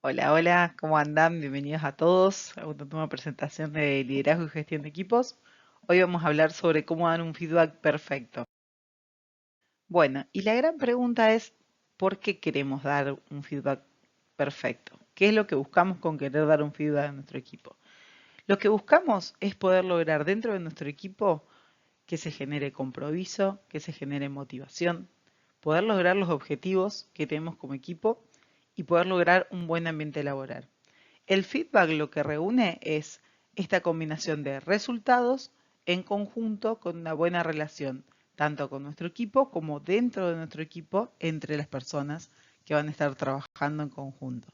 Hola, hola, ¿cómo andan? Bienvenidos a todos a una nueva presentación de liderazgo y gestión de equipos. Hoy vamos a hablar sobre cómo dar un feedback perfecto. Bueno, y la gran pregunta es, ¿por qué queremos dar un feedback perfecto? ¿Qué es lo que buscamos con querer dar un feedback a nuestro equipo? Lo que buscamos es poder lograr dentro de nuestro equipo que se genere compromiso, que se genere motivación, poder lograr los objetivos que tenemos como equipo y poder lograr un buen ambiente laboral. El feedback lo que reúne es esta combinación de resultados en conjunto con una buena relación, tanto con nuestro equipo como dentro de nuestro equipo entre las personas que van a estar trabajando en conjunto.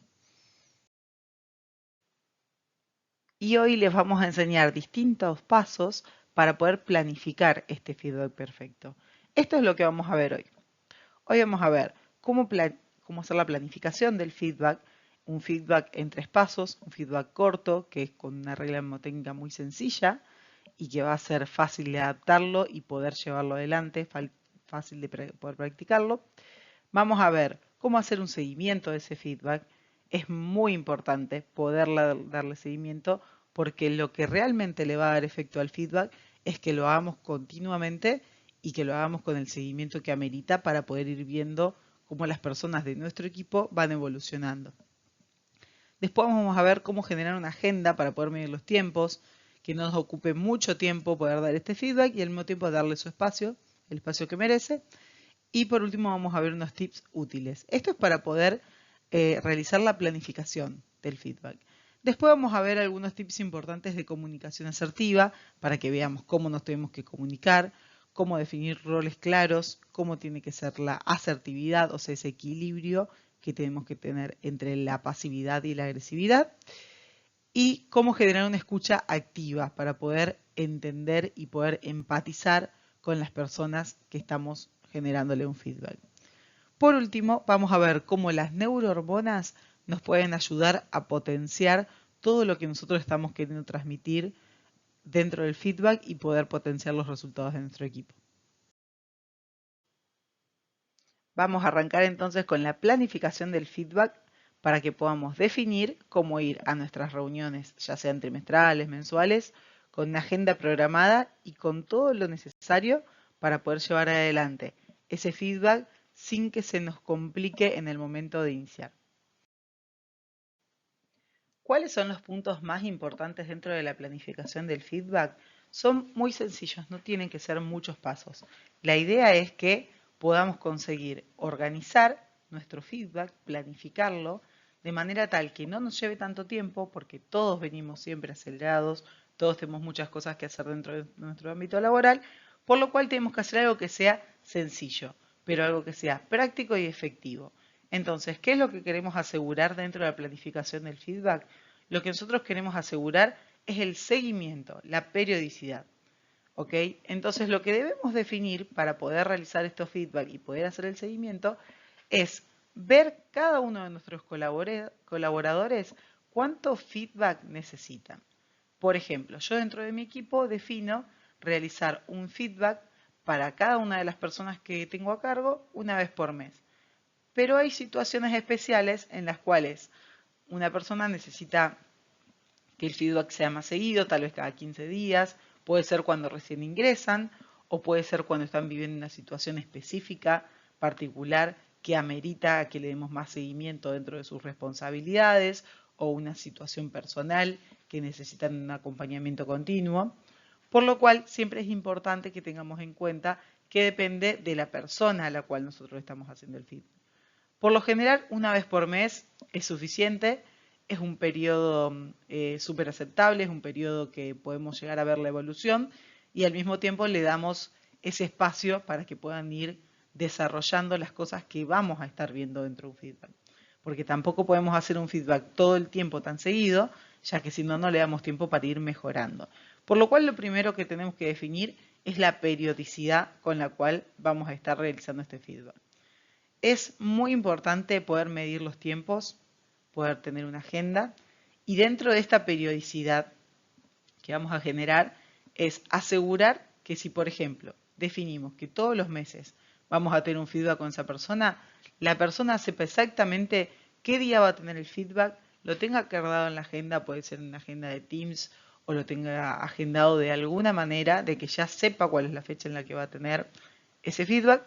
Y hoy les vamos a enseñar distintos pasos para poder planificar este feedback perfecto. Esto es lo que vamos a ver hoy. Hoy vamos a ver cómo hacer la planificación del feedback, un feedback en 3 pasos, un feedback corto, que es con una regla mnemotécnica muy sencilla y que va a ser fácil de adaptarlo y poder llevarlo adelante, fácil de poder practicarlo. Vamos a ver cómo hacer un seguimiento de ese feedback. Es muy importante poder darle seguimiento porque lo que realmente le va a dar efecto al feedback es que lo hagamos continuamente y que lo hagamos con el seguimiento que amerita para poder ir viendo cómo las personas de nuestro equipo van evolucionando. Después vamos a ver cómo generar una agenda para poder medir los tiempos, que no nos ocupe mucho tiempo poder dar este feedback y al mismo tiempo darle su espacio, el espacio que merece. Y por último vamos a ver unos tips útiles. Esto es para poder realizar la planificación del feedback. Después vamos a ver algunos tips importantes de comunicación asertiva para que veamos cómo nos tenemos que comunicar, cómo definir roles claros, cómo tiene que ser la asertividad, o sea, ese equilibrio que tenemos que tener entre la pasividad y la agresividad, y cómo generar una escucha activa para poder entender y poder empatizar con las personas que estamos generándole un feedback. Por último, vamos a ver cómo las neurohormonas nos pueden ayudar a potenciar todo lo que nosotros estamos queriendo transmitir dentro del feedback y poder potenciar los resultados de nuestro equipo. Vamos a arrancar entonces con la planificación del feedback para que podamos definir cómo ir a nuestras reuniones, ya sean trimestrales, mensuales, con una agenda programada y con todo lo necesario para poder llevar adelante ese feedback sin que se nos complique en el momento de iniciar. ¿Cuáles son los puntos más importantes dentro de la planificación del feedback? Son muy sencillos, no tienen que ser muchos pasos. La idea es que podamos conseguir organizar nuestro feedback, planificarlo, de manera tal que no nos lleve tanto tiempo, porque todos venimos siempre acelerados, todos tenemos muchas cosas que hacer dentro de nuestro ámbito laboral, por lo cual tenemos que hacer algo que sea sencillo, pero algo que sea práctico y efectivo. Entonces, ¿qué es lo que queremos asegurar dentro de la planificación del feedback? Lo que nosotros queremos asegurar es el seguimiento, la periodicidad. ¿Ok? Entonces, lo que debemos definir para poder realizar estos feedback y poder hacer el seguimiento es ver cada uno de nuestros colaboradores cuánto feedback necesitan. Por ejemplo, yo dentro de mi equipo defino realizar un feedback para cada una de las personas que tengo a cargo una vez por mes. Pero hay situaciones especiales en las cuales una persona necesita que el feedback sea más seguido, tal vez cada 15 días, puede ser cuando recién ingresan o puede ser cuando están viviendo una situación específica, particular, que amerita a que le demos más seguimiento dentro de sus responsabilidades o una situación personal que necesitan un acompañamiento continuo. Por lo cual siempre es importante que tengamos en cuenta que depende de la persona a la cual nosotros estamos haciendo el feedback. Por lo general, una vez por mes es suficiente, es un periodo súper aceptable, es un periodo que podemos llegar a ver la evolución y al mismo tiempo le damos ese espacio para que puedan ir desarrollando las cosas que vamos a estar viendo dentro de un feedback. Porque tampoco podemos hacer un feedback todo el tiempo tan seguido, ya que si no, no le damos tiempo para ir mejorando. Por lo cual, lo primero que tenemos que definir es la periodicidad con la cual vamos a estar realizando este feedback. Es muy importante poder medir los tiempos, poder tener una agenda y dentro de esta periodicidad que vamos a generar es asegurar que si, por ejemplo, definimos que todos los meses vamos a tener un feedback con esa persona, la persona sepa exactamente qué día va a tener el feedback, lo tenga acordado en la agenda, puede ser en una agenda de Teams o lo tenga agendado de alguna manera, de que ya sepa cuál es la fecha en la que va a tener ese feedback,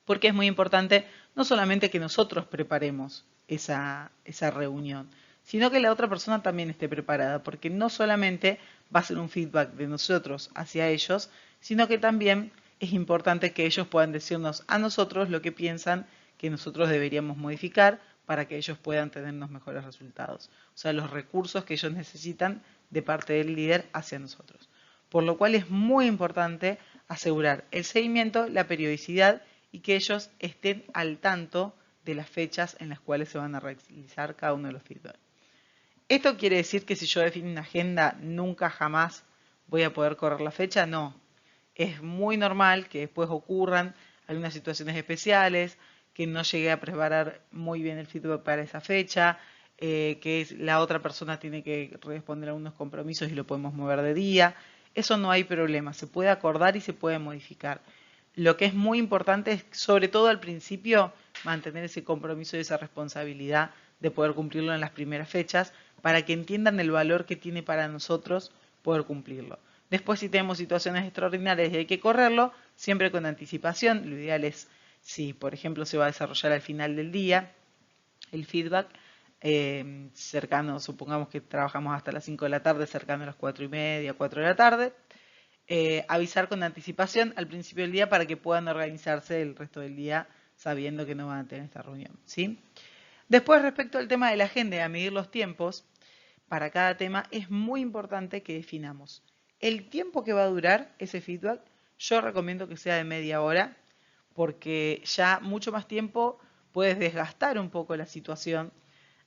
porque es muy importante no solamente que nosotros preparemos esa reunión, sino que la otra persona también esté preparada, porque no solamente va a ser un feedback de nosotros hacia ellos, sino que también es importante que ellos puedan decirnos a nosotros lo que piensan que nosotros deberíamos modificar para que ellos puedan tenernos mejores resultados. O sea, los recursos que ellos necesitan de parte del líder hacia nosotros. Por lo cual es muy importante asegurar el seguimiento, la periodicidad y que ellos estén al tanto de las fechas en las cuales se van a realizar cada uno de los feedbacks. ¿Esto quiere decir que si yo defino una agenda nunca jamás voy a poder correr la fecha? No. Es muy normal que después ocurran algunas situaciones especiales, que no llegue a preparar muy bien el feedback para esa fecha, que la otra persona tiene que responder a unos compromisos y lo podemos mover de día. Eso no hay problema, se puede acordar y se puede modificar. Lo que es muy importante es, sobre todo al principio, mantener ese compromiso y esa responsabilidad de poder cumplirlo en las primeras fechas para que entiendan el valor que tiene para nosotros poder cumplirlo. Después, si tenemos situaciones extraordinarias y hay que correrlo, siempre con anticipación. Lo ideal es, si por ejemplo se va a desarrollar al final del día, el feedback cercano, supongamos que trabajamos hasta las 5 de la tarde, cercano a las 4:30, 4 de la tarde, avisar con anticipación al principio del día para que puedan organizarse el resto del día sabiendo que no van a tener esta reunión, ¿sí? Después, respecto al tema de la agenda y a medir los tiempos, para cada tema es muy importante que definamos el tiempo que va a durar ese feedback. Yo recomiendo que sea de media hora, porque ya mucho más tiempo puedes desgastar un poco la situación.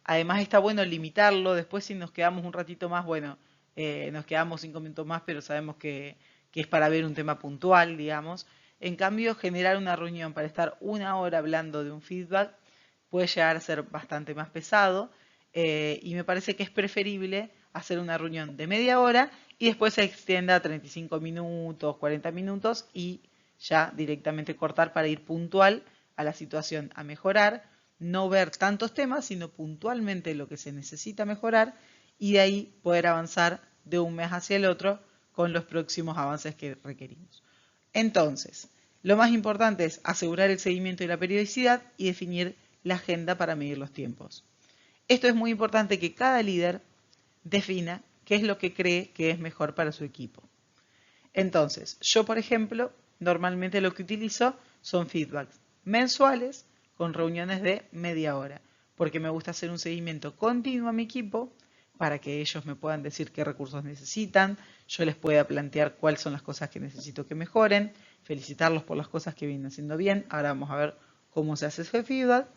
Además está bueno limitarlo, después si nos quedamos un ratito más, bueno, nos quedamos 5 minutos más, pero sabemos que es para ver un tema puntual, digamos. En cambio, generar una reunión para estar una hora hablando de un feedback puede llegar a ser bastante más pesado, y me parece que es preferible hacer una reunión de media hora y después se extienda a 35 minutos, 40 minutos y ya directamente cortar para ir puntual a la situación a mejorar, no ver tantos temas, sino puntualmente lo que se necesita mejorar y de ahí poder avanzar de un mes hacia el otro con los próximos avances que requerimos. Entonces, lo más importante es asegurar el seguimiento y la periodicidad y definir la agenda para medir los tiempos. Esto es muy importante que cada líder defina qué es lo que cree que es mejor para su equipo. Entonces, yo por ejemplo, normalmente lo que utilizo son feedbacks mensuales con reuniones de media hora, porque me gusta hacer un seguimiento continuo a mi equipo para que ellos me puedan decir qué recursos necesitan, yo les pueda plantear cuáles son las cosas que necesito que mejoren, felicitarlos por las cosas que vienen haciendo bien. Ahora vamos a ver cómo se hace ese feedback.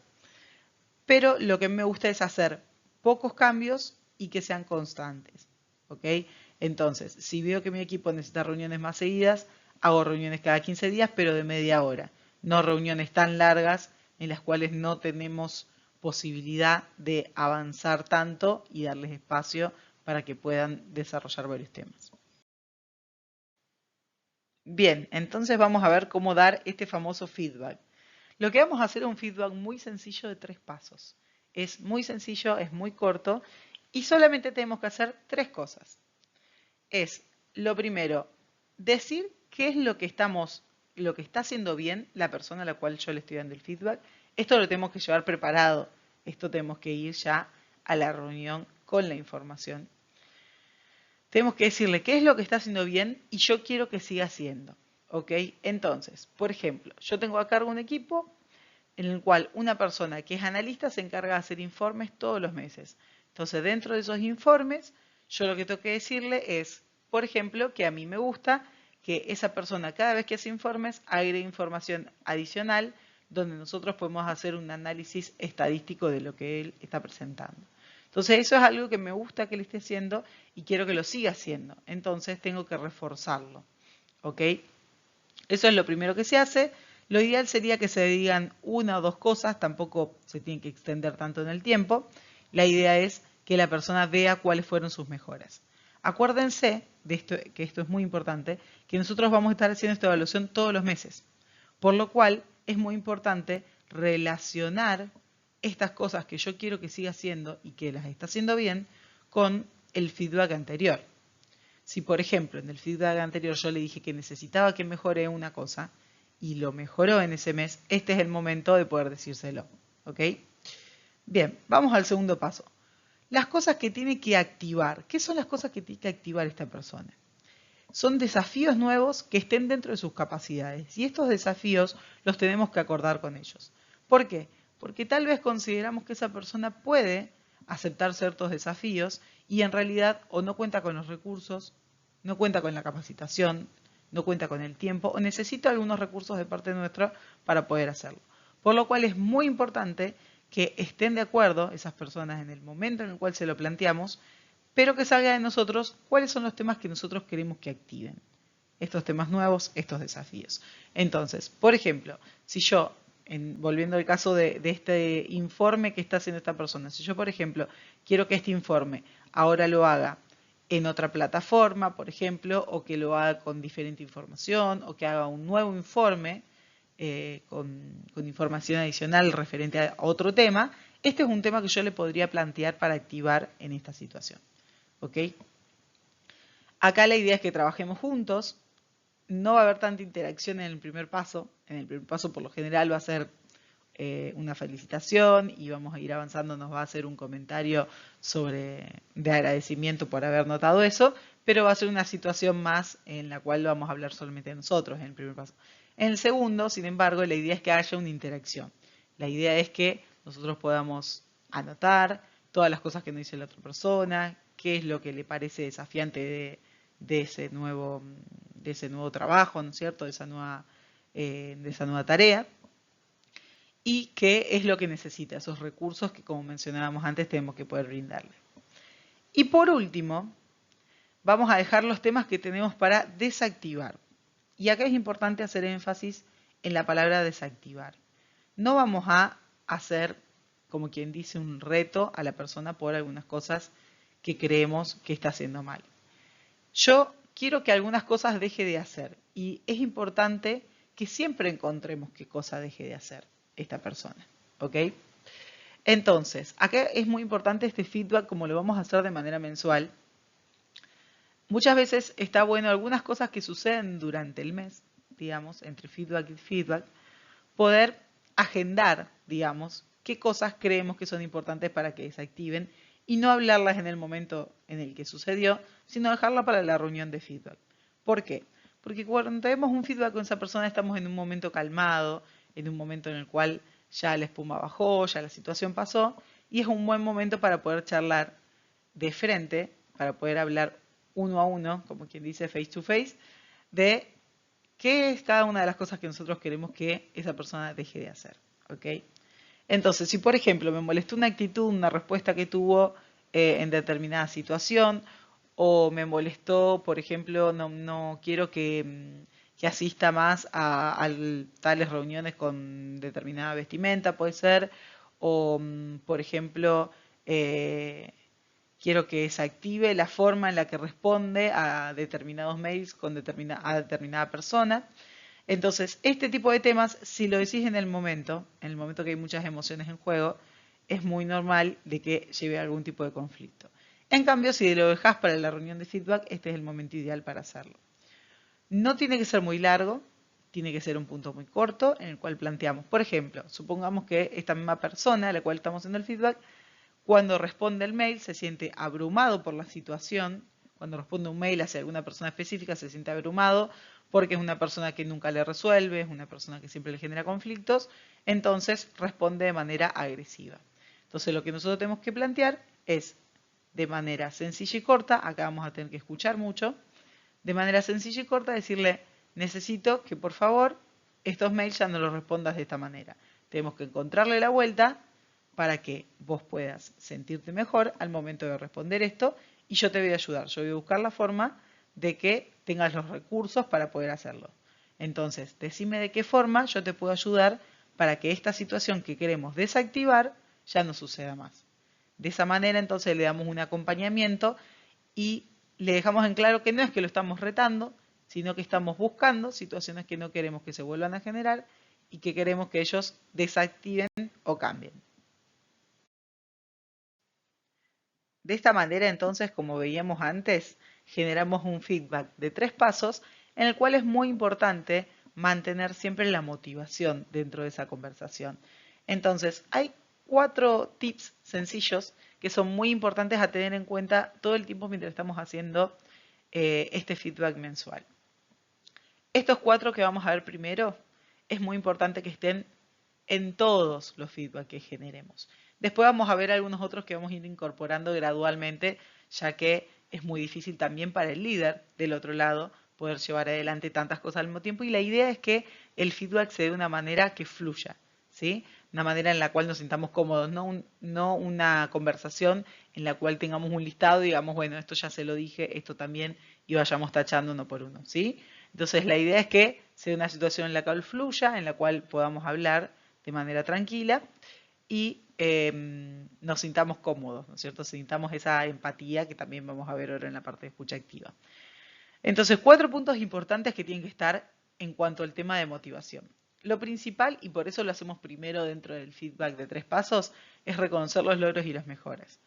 Pero lo que me gusta es hacer pocos cambios y que sean constantes. ¿Ok? Entonces, si veo que mi equipo necesita reuniones más seguidas, hago reuniones cada 15 días, pero de media hora. No reuniones tan largas en las cuales no tenemos posibilidad de avanzar tanto y darles espacio para que puedan desarrollar varios temas. Bien, entonces vamos a ver cómo dar este famoso feedback. Lo que vamos a hacer es un feedback muy sencillo de 3 pasos. Es muy sencillo, es muy corto y solamente tenemos que hacer 3 cosas. Es, lo primero, decir qué es lo que está haciendo bien la persona a la cual yo le estoy dando el feedback. Esto lo tenemos que llevar preparado. Esto tenemos que ir ya a la reunión con la información. Tenemos que decirle qué es lo que está haciendo bien y yo quiero que siga haciendo. ¿Ok? Entonces, por ejemplo, yo tengo a cargo un equipo en el cual una persona que es analista se encarga de hacer informes todos los meses. Entonces, dentro de esos informes, yo lo que tengo que decirle es, por ejemplo, que a mí me gusta que esa persona cada vez que hace informes agregue información adicional donde nosotros podemos hacer un análisis estadístico de lo que él está presentando. Entonces, eso es algo que me gusta que él esté haciendo y quiero que lo siga haciendo. Entonces, tengo que reforzarlo. ¿Ok? Eso es lo primero que se hace. Lo ideal sería que se digan una o 2 cosas, tampoco se tiene que extender tanto en el tiempo. La idea es que la persona vea cuáles fueron sus mejoras. Acuérdense de esto, que esto es muy importante, que nosotros vamos a estar haciendo esta evaluación todos los meses. Por lo cual es muy importante relacionar estas cosas que yo quiero que siga haciendo y que las está haciendo bien con el feedback anterior. Si, por ejemplo, en el feedback anterior yo le dije que necesitaba que mejore una cosa y lo mejoró en ese mes, este es el momento de poder decírselo. ¿Ok? Bien, vamos al segundo paso. Las cosas que tiene que activar. ¿Qué son las cosas que tiene que activar esta persona? Son desafíos nuevos que estén dentro de sus capacidades. Y estos desafíos los tenemos que acordar con ellos. ¿Por qué? Porque tal vez consideramos que esa persona puede aceptar ciertos desafíos y en realidad o no cuenta con los recursos, no cuenta con la capacitación, no cuenta con el tiempo o necesita algunos recursos de parte nuestra para poder hacerlo. Por lo cual es muy importante que estén de acuerdo esas personas en el momento en el cual se lo planteamos, pero que salga de nosotros cuáles son los temas que nosotros queremos que activen. Estos temas nuevos, estos desafíos. Entonces, por ejemplo, si yo, volviendo al caso de este informe que está haciendo esta persona, si yo, por ejemplo, quiero que este informe ahora lo haga en otra plataforma, por ejemplo, o que lo haga con diferente información, o que haga un nuevo informe con información adicional referente a otro tema, este es un tema que yo le podría plantear para activar en esta situación. ¿Ok? Acá la idea es que trabajemos juntos. No va a haber tanta interacción en el primer paso. En el primer paso, por lo general, va a ser una felicitación y vamos a ir avanzando. Nos va a hacer un comentario de agradecimiento por haber notado eso, pero va a ser una situación más en la cual vamos a hablar solamente nosotros en el primer paso. En el segundo, sin embargo, la idea es que haya una interacción. La idea es que nosotros podamos anotar todas las cosas que nos dice la otra persona, qué es lo que le parece desafiante de ese nuevo trabajo, ¿no es cierto? De esa nueva tarea. Y qué es lo que necesita, esos recursos que, como mencionábamos antes, tenemos que poder brindarle. Y por último, vamos a dejar los temas que tenemos para desactivar. Y acá es importante hacer énfasis en la palabra desactivar. No vamos a hacer, como quien dice, un reto a la persona por algunas cosas que creemos que está haciendo mal. Yo quiero que algunas cosas deje de hacer y es importante que siempre encontremos qué cosa deje de hacer esta persona. ¿Ok? Entonces, acá es muy importante este feedback como lo vamos a hacer de manera mensual. Muchas veces está bueno algunas cosas que suceden durante el mes, digamos, entre feedback y feedback, poder agendar, digamos, qué cosas creemos que son importantes para que desactiven y no hablarlas en el momento en el que sucedió, sino dejarla para la reunión de feedback. ¿Por qué? Porque cuando tenemos un feedback con esa persona estamos en un momento calmado, en un momento en el cual ya la espuma bajó, ya la situación pasó, y es un buen momento para poder charlar de frente, para poder hablar uno a uno, como quien dice face to face, de qué es cada una de las cosas que nosotros queremos que esa persona deje de hacer. ¿Ok? Entonces, si por ejemplo me molestó una actitud, una respuesta que tuvo en determinada situación, o me molestó, por ejemplo, no quiero que asista más a tales reuniones con determinada vestimenta, puede ser, o por ejemplo, quiero que se active la forma en la que responde a determinados mails a determinada persona. Entonces, este tipo de temas, si lo decís en el momento que hay muchas emociones en juego, es muy normal de que lleve a algún tipo de conflicto. En cambio, si lo dejás para la reunión de feedback, este es el momento ideal para hacerlo. No tiene que ser muy largo, tiene que ser un punto muy corto en el cual planteamos, por ejemplo, supongamos que esta misma persona a la cual estamos haciendo el feedback, cuando responde el mail se siente abrumado por la situación, cuando responde un mail hacia alguna persona específica se siente abrumado porque es una persona que nunca le resuelve, es una persona que siempre le genera conflictos, entonces responde de manera agresiva. Entonces lo que nosotros tenemos que plantear es de manera sencilla y corta, acá vamos a tener que escuchar mucho, de manera sencilla y corta decirle, necesito que por favor estos mails ya no los respondas de esta manera. Tenemos que encontrarle la vuelta para que vos puedas sentirte mejor al momento de responder esto y yo te voy a ayudar. Yo voy a buscar la forma de que tengas los recursos para poder hacerlo. Entonces, decime de qué forma yo te puedo ayudar para que esta situación que queremos desactivar ya no suceda más. De esa manera, entonces, le damos un acompañamiento y le dejamos en claro que no es que lo estamos retando, sino que estamos buscando situaciones que no queremos que se vuelvan a generar y que queremos que ellos desactiven o cambien. De esta manera, entonces, como veíamos antes, generamos un feedback de 3 pasos en el cual es muy importante mantener siempre la motivación dentro de esa conversación. Entonces, hay 4 tips sencillos que son muy importantes a tener en cuenta todo el tiempo mientras estamos haciendo este feedback mensual. Estos 4 que vamos a ver primero, es muy importante que estén en todos los feedback que generemos. Después vamos a ver algunos otros que vamos a ir incorporando gradualmente, ya que es muy difícil también para el líder del otro lado poder llevar adelante tantas cosas al mismo tiempo. Y la idea es que el feedback se dé de una manera que fluya, ¿sí? Una manera en la cual nos sintamos cómodos, no una conversación en la cual tengamos un listado y digamos, bueno, esto ya se lo dije, esto también, y vayamos tachando uno por uno, ¿sí? Entonces la idea es que sea una situación en la cual fluya, en la cual podamos hablar de manera tranquila y nos sintamos cómodos, ¿no es cierto? Sintamos esa empatía que también vamos a ver ahora en la parte de escucha activa. Entonces, 4 puntos importantes que tienen que estar en cuanto al tema de motivación. Lo principal, y por eso lo hacemos primero dentro del feedback de 3 pasos, es reconocer los logros y las mejoras.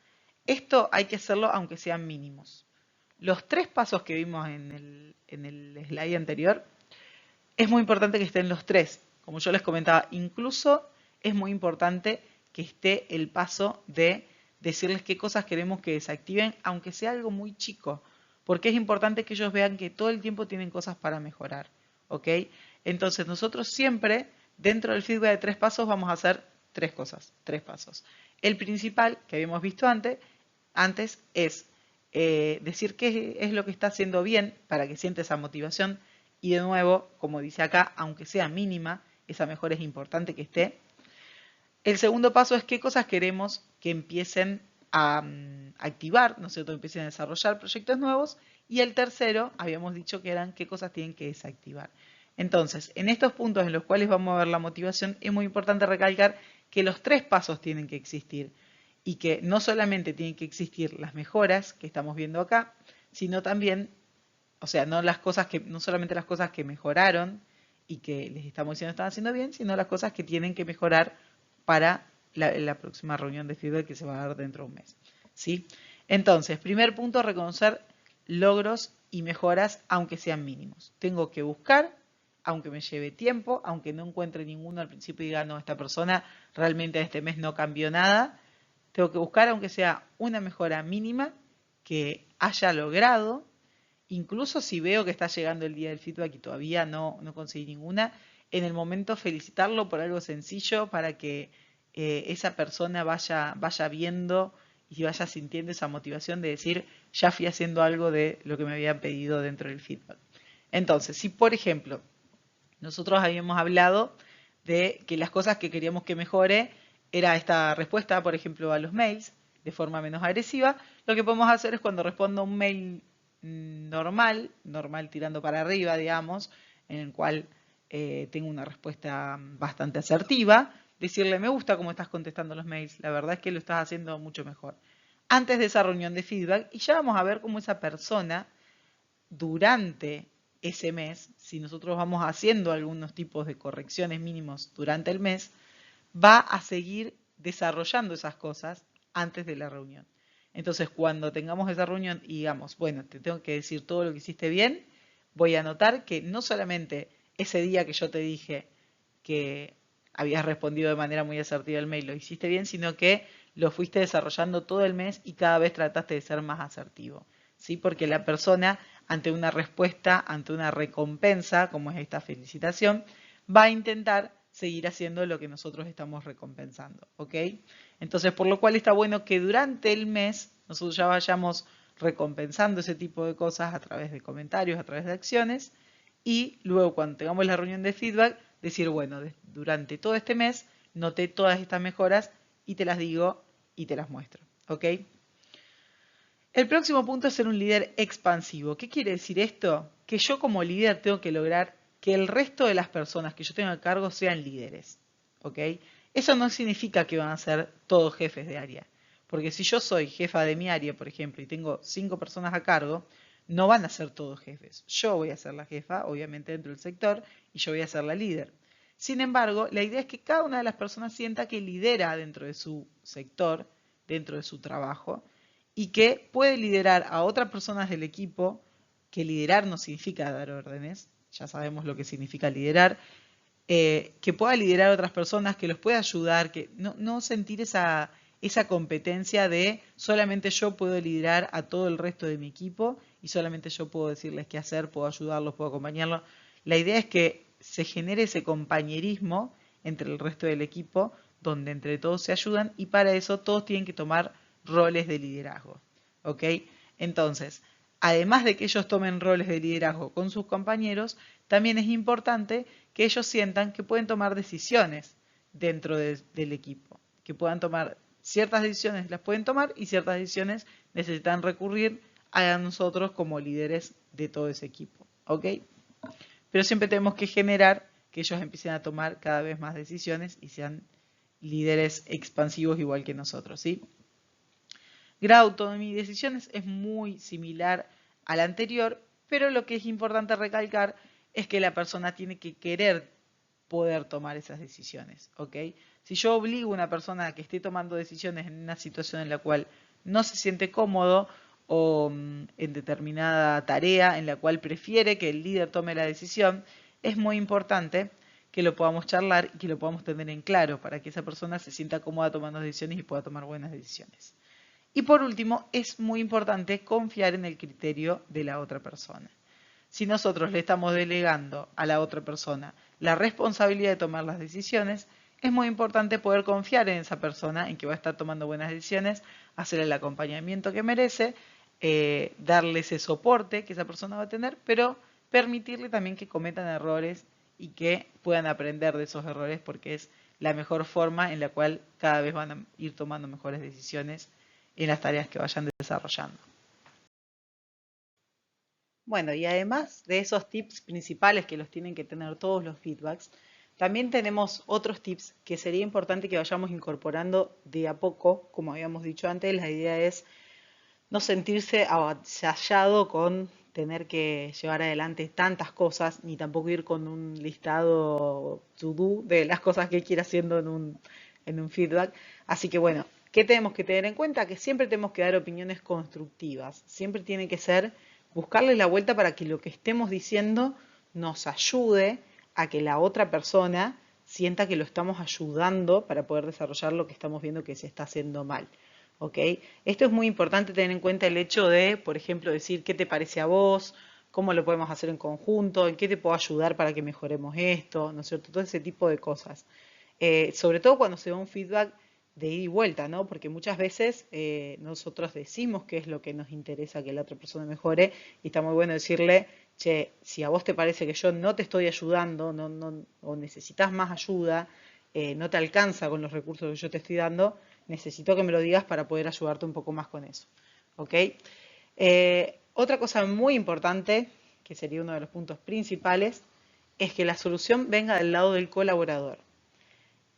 Esto hay que hacerlo aunque sean mínimos. Los 3 pasos que vimos en el slide anterior, es muy importante que estén los 3. Como yo les comentaba, incluso es muy importante que esté el paso de decirles qué cosas queremos que desactiven, aunque sea algo muy chico, porque es importante que ellos vean que todo el tiempo tienen cosas para mejorar, ¿ok? Entonces nosotros siempre, dentro del feedback de 3 pasos, vamos a hacer 3 cosas, 3 pasos. El principal, que habíamos visto antes es decir qué es lo que está haciendo bien para que siente esa motivación y de nuevo, como dice acá, aunque sea mínima, esa mejora es importante que esté. El segundo paso es qué cosas queremos que empiecen a activar, ¿no es cierto? Empiecen a desarrollar proyectos nuevos. Y el tercero, habíamos dicho que eran qué cosas tienen que desactivar. Entonces, en estos puntos en los cuales vamos a ver la motivación, es muy importante recalcar que los 3 pasos tienen que existir y que no solamente tienen que existir las mejoras que estamos viendo acá, sino también, o sea, no solamente las cosas que mejoraron y que les estamos diciendo están haciendo bien, sino las cosas que tienen que mejorar para la próxima reunión de feedback que se va a dar dentro de un mes, ¿sí? Entonces, primer punto, reconocer logros y mejoras, aunque sean mínimos. Tengo que buscar, aunque me lleve tiempo, aunque no encuentre ninguno al principio y diga, no, esta persona realmente este mes no cambió nada. Tengo que buscar, aunque sea una mejora mínima, que haya logrado. Incluso si veo que está llegando el día del feedback y todavía no conseguí ninguna, en el momento felicitarlo por algo sencillo para que esa persona vaya viendo y vaya sintiendo esa motivación de decir, ya fui haciendo algo de lo que me habían pedido dentro del feedback. Entonces, si por ejemplo, nosotros habíamos hablado de que las cosas que queríamos que mejore era esta respuesta, por ejemplo, a los mails de forma menos agresiva, lo que podemos hacer es cuando respondo a un mail normal tirando para arriba, digamos, en el cual tengo una respuesta bastante asertiva, decirle, me gusta cómo estás contestando los mails, la verdad es que lo estás haciendo mucho mejor. Antes de esa reunión de feedback, y ya vamos a ver cómo esa persona, durante ese mes, si nosotros vamos haciendo algunos tipos de correcciones mínimos durante el mes, va a seguir desarrollando esas cosas antes de la reunión. Entonces, cuando tengamos esa reunión y digamos, bueno, te tengo que decir todo lo que hiciste bien, voy a notar que no solamente ese día que yo te dije que habías respondido de manera muy asertiva el mail, lo hiciste bien, sino que lo fuiste desarrollando todo el mes y cada vez trataste de ser más asertivo. ¿Sí? Porque la persona, ante una respuesta, ante una recompensa, como es esta felicitación, va a intentar seguir haciendo lo que nosotros estamos recompensando, ¿ok? Entonces, por lo cual está bueno que durante el mes nosotros ya vayamos recompensando ese tipo de cosas a través de comentarios, a través de acciones, y luego cuando tengamos la reunión de feedback, decir, bueno, durante todo este mes noté todas estas mejoras y te las digo y te las muestro, ¿ok? El próximo punto es ser un líder expansivo. ¿Qué quiere decir esto? Que yo como líder tengo que lograr que el resto de las personas que yo tengo a cargo sean líderes. ¿Ok? Eso no significa que van a ser todos jefes de área. Porque si yo soy jefa de mi área, por ejemplo, y tengo 5 personas a cargo, no van a ser todos jefes. Yo voy a ser la jefa, obviamente dentro del sector, y yo voy a ser la líder. Sin embargo, la idea es que cada una de las personas sienta que lidera dentro de su sector, dentro de su trabajo, y que puede liderar a otras personas del equipo, que liderar no significa dar órdenes, ya sabemos lo que significa liderar, que pueda liderar a otras personas, que los pueda ayudar, que no sentir esa competencia de solamente yo puedo liderar a todo el resto de mi equipo y solamente yo puedo decirles qué hacer, puedo ayudarlos, puedo acompañarlos. La idea es que se genere ese compañerismo entre el resto del equipo, donde entre todos se ayudan y para eso todos tienen que tomar roles de liderazgo. ¿Ok? Entonces, además de que ellos tomen roles de liderazgo con sus compañeros, también es importante que ellos sientan que pueden tomar decisiones dentro del equipo, que puedan tomar ciertas decisiones, las pueden tomar y ciertas decisiones necesitan recurrir a nosotros como líderes de todo ese equipo. ¿Ok? Pero siempre tenemos que generar que ellos empiecen a tomar cada vez más decisiones y sean líderes expansivos igual que nosotros, ¿sí? Grado de autonomía y decisiones es muy similar al anterior, pero lo que es importante recalcar es que la persona tiene que querer poder tomar esas decisiones, ¿ok? Si yo obligo a una persona a que esté tomando decisiones en una situación en la cual no se siente cómodo o en determinada tarea en la cual prefiere que el líder tome la decisión, es muy importante que lo podamos charlar y que lo podamos tener en claro para que esa persona se sienta cómoda tomando decisiones y pueda tomar buenas decisiones. Y por último, es muy importante confiar en el criterio de la otra persona. Si nosotros le estamos delegando a la otra persona la responsabilidad de tomar las decisiones, es muy importante poder confiar en esa persona, en que va a estar tomando buenas decisiones, hacer el acompañamiento que merece, darle ese soporte que esa persona va a tener, pero permitirle también que cometan errores y que puedan aprender de esos errores porque es la mejor forma en la cual cada vez van a ir tomando mejores decisiones en las tareas que vayan desarrollando. Bueno, y además de esos tips principales que los tienen que tener todos los feedbacks, también tenemos otros tips que sería importante que vayamos incorporando de a poco. Como habíamos dicho antes, la idea es no sentirse avasallado con tener que llevar adelante tantas cosas, ni tampoco ir con un listado to-do de las cosas que quiera haciendo en un feedback. Así que bueno, ¿qué tenemos que tener en cuenta? Que siempre tenemos que dar opiniones constructivas. Siempre tiene que ser buscarle la vuelta para que lo que estemos diciendo nos ayude a que la otra persona sienta que lo estamos ayudando para poder desarrollar lo que estamos viendo que se está haciendo mal. ¿Ok? Esto es muy importante tener en cuenta el hecho de, por ejemplo, decir qué te parece a vos, cómo lo podemos hacer en conjunto, en qué te puedo ayudar para que mejoremos esto, ¿no es cierto? Todo ese tipo de cosas. Sobre todo cuando se da un feedback de ida y vuelta, ¿no? Porque muchas veces nosotros decimos qué es lo que nos interesa que la otra persona mejore y está muy bueno decirle, che, si a vos te parece que yo no te estoy ayudando o necesitas más ayuda, no te alcanza con los recursos que yo te estoy dando, necesito que me lo digas para poder ayudarte un poco más con eso. ¿Ok? Otra cosa muy importante, que sería uno de los puntos principales, es que la solución venga del lado del colaborador.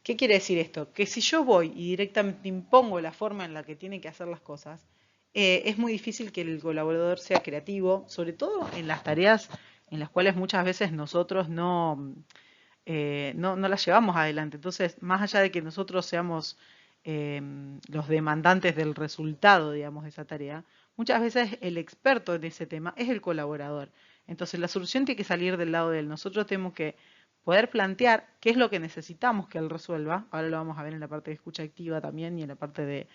¿Qué quiere decir esto? Que si yo voy y directamente impongo la forma en la que tiene que hacer las cosas, es muy difícil que el colaborador sea creativo, sobre todo en las tareas en las cuales muchas veces nosotros no las llevamos adelante. Entonces, más allá de que nosotros seamos los demandantes del resultado, digamos, de esa tarea, muchas veces el experto en ese tema es el colaborador. Entonces, la solución tiene que salir del lado de él. Nosotros tenemos que poder plantear qué es lo que necesitamos que él resuelva. Ahora lo vamos a ver en la parte de escucha activa también y en la parte de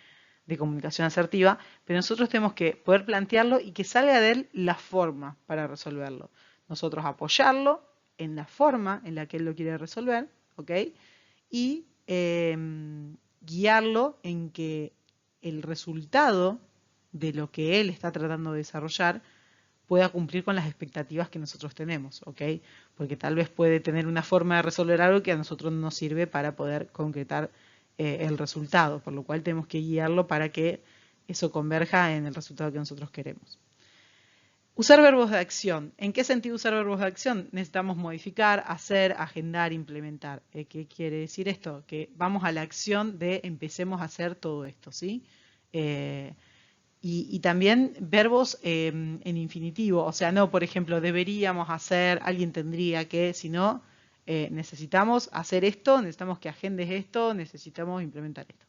comunicación asertiva, pero nosotros tenemos que poder plantearlo y que salga de él la forma para resolverlo. Nosotros apoyarlo en la forma en la que él lo quiere resolver, ¿ok? Y guiarlo en que el resultado de lo que él está tratando de desarrollar pueda cumplir con las expectativas que nosotros tenemos, ¿ok? Porque tal vez puede tener una forma de resolver algo que a nosotros no nos sirve para poder concretar el resultado, por lo cual tenemos que guiarlo para que eso converja en el resultado que nosotros queremos. Usar verbos de acción. ¿En qué sentido usar verbos de acción? Necesitamos modificar, hacer, agendar, implementar. ¿Qué quiere decir esto? Que vamos a la acción de empecemos a hacer todo esto, ¿sí? Y también verbos en infinitivo, o sea, no, por ejemplo, deberíamos hacer, alguien tendría que, sino necesitamos hacer esto, necesitamos que agendes esto, necesitamos implementar esto.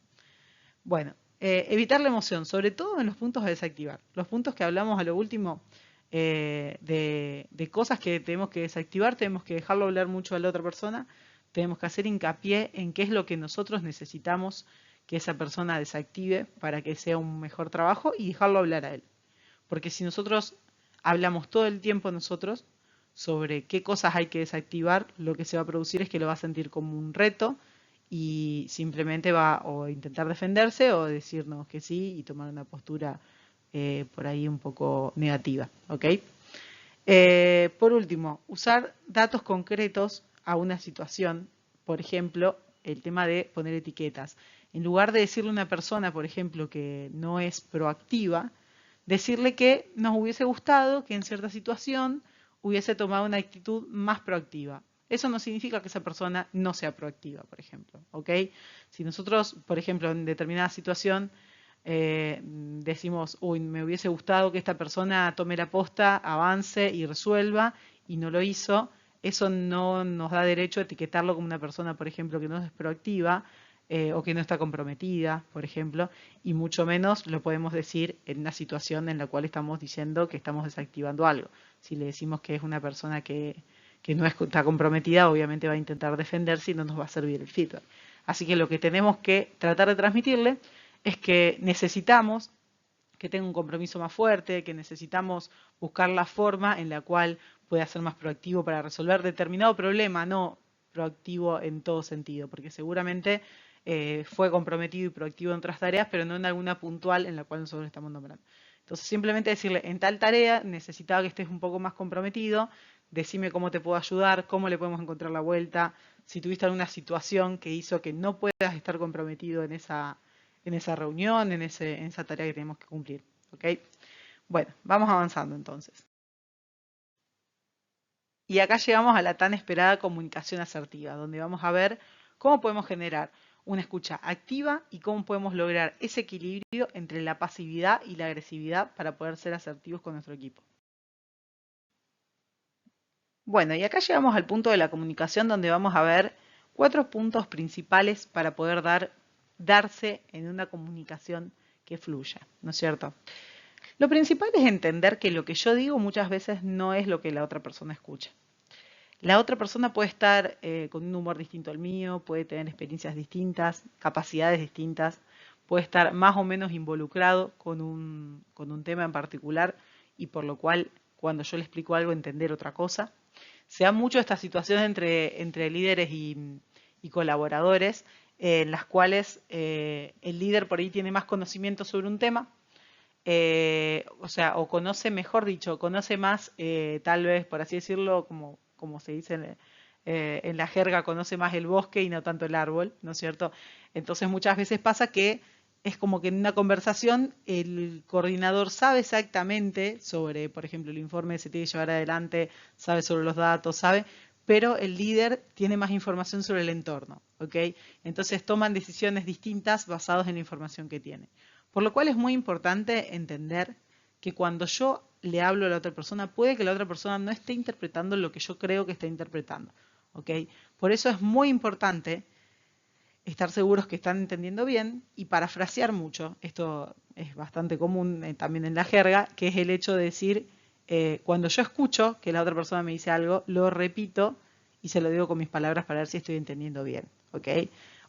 Bueno, evitar la emoción, sobre todo en los puntos a desactivar. Los puntos que hablamos a lo último de cosas que tenemos que desactivar, tenemos que dejarlo hablar mucho a la otra persona, tenemos que hacer hincapié en qué es lo que nosotros necesitamos que esa persona desactive para que sea un mejor trabajo y dejarlo hablar a él. Porque si nosotros hablamos todo el tiempo nosotros sobre qué cosas hay que desactivar, lo que se va a producir es que lo va a sentir como un reto y simplemente va o intentar defenderse o decirnos que sí y tomar una postura por ahí un poco negativa, ¿ok? Por último, usar datos concretos a una situación, por ejemplo, el tema de poner etiquetas. En lugar de decirle a una persona, por ejemplo, que no es proactiva, decirle que nos hubiese gustado que en cierta situación hubiese tomado una actitud más proactiva. Eso no significa que esa persona no sea proactiva, por ejemplo, ¿ok? Si nosotros, por ejemplo, en determinada situación decimos, uy, me hubiese gustado que esta persona tome la posta, avance y resuelva, y no lo hizo, eso no nos da derecho a etiquetarlo como una persona, por ejemplo, que no es proactiva o que no está comprometida, por ejemplo, y mucho menos lo podemos decir en una situación en la cual estamos diciendo que estamos desactivando algo. Si le decimos que es una persona que no está comprometida, obviamente va a intentar defenderse y no nos va a servir el feedback. Así que lo que tenemos que tratar de transmitirle es que necesitamos que tenga un compromiso más fuerte, que necesitamos buscar la forma en la cual pueda ser más proactivo para resolver determinado problema, no proactivo en todo sentido, porque seguramente fue comprometido y proactivo en otras tareas, pero no en alguna puntual en la cual nosotros estamos nombrando. Entonces simplemente decirle, en tal tarea necesitaba que estés un poco más comprometido, decime cómo te puedo ayudar, cómo le podemos encontrar la vuelta, si tuviste alguna situación que hizo que no puedas estar comprometido en esa reunión, en esa tarea que tenemos que cumplir. ¿Ok? Bueno, vamos avanzando entonces. Y acá llegamos a la tan esperada comunicación asertiva, donde vamos a ver cómo podemos generar una escucha activa y cómo podemos lograr ese equilibrio entre la pasividad y la agresividad para poder ser asertivos con nuestro equipo. Bueno, y acá llegamos al punto de la comunicación donde vamos a ver 4 puntos principales para poder darse en una comunicación que fluya, ¿no es cierto? Lo principal es entender que lo que yo digo muchas veces no es lo que la otra persona escucha. La otra persona puede estar con un humor distinto al mío, puede tener experiencias distintas, capacidades distintas, puede estar más o menos involucrado con un tema en particular y por lo cual cuando yo le explico algo entender otra cosa. Se dan mucho estas situaciones entre líderes y colaboradores en las cuales el líder por ahí tiene más conocimiento sobre un tema, o conoce, mejor dicho, conoce más, tal vez, por así decirlo, como se dice en la jerga, conoce más el bosque y no tanto el árbol, ¿no es cierto? Entonces muchas veces pasa que es como que en una conversación el coordinador sabe exactamente sobre, por ejemplo, el informe que se tiene que llevar adelante, sabe sobre los datos, sabe, pero el líder tiene más información sobre el entorno, ¿ok? Entonces toman decisiones distintas basadas en la información que tiene. Por lo cual es muy importante entender que cuando yo le hablo a la otra persona, puede que la otra persona no esté interpretando lo que yo creo que está interpretando, ¿ok? Por eso es muy importante estar seguros que están entendiendo bien y parafrasear mucho. Esto es bastante común también en la jerga, que es el hecho de decir, cuando yo escucho que la otra persona me dice algo, lo repito y se lo digo con mis palabras para ver si estoy entendiendo bien, ¿ok?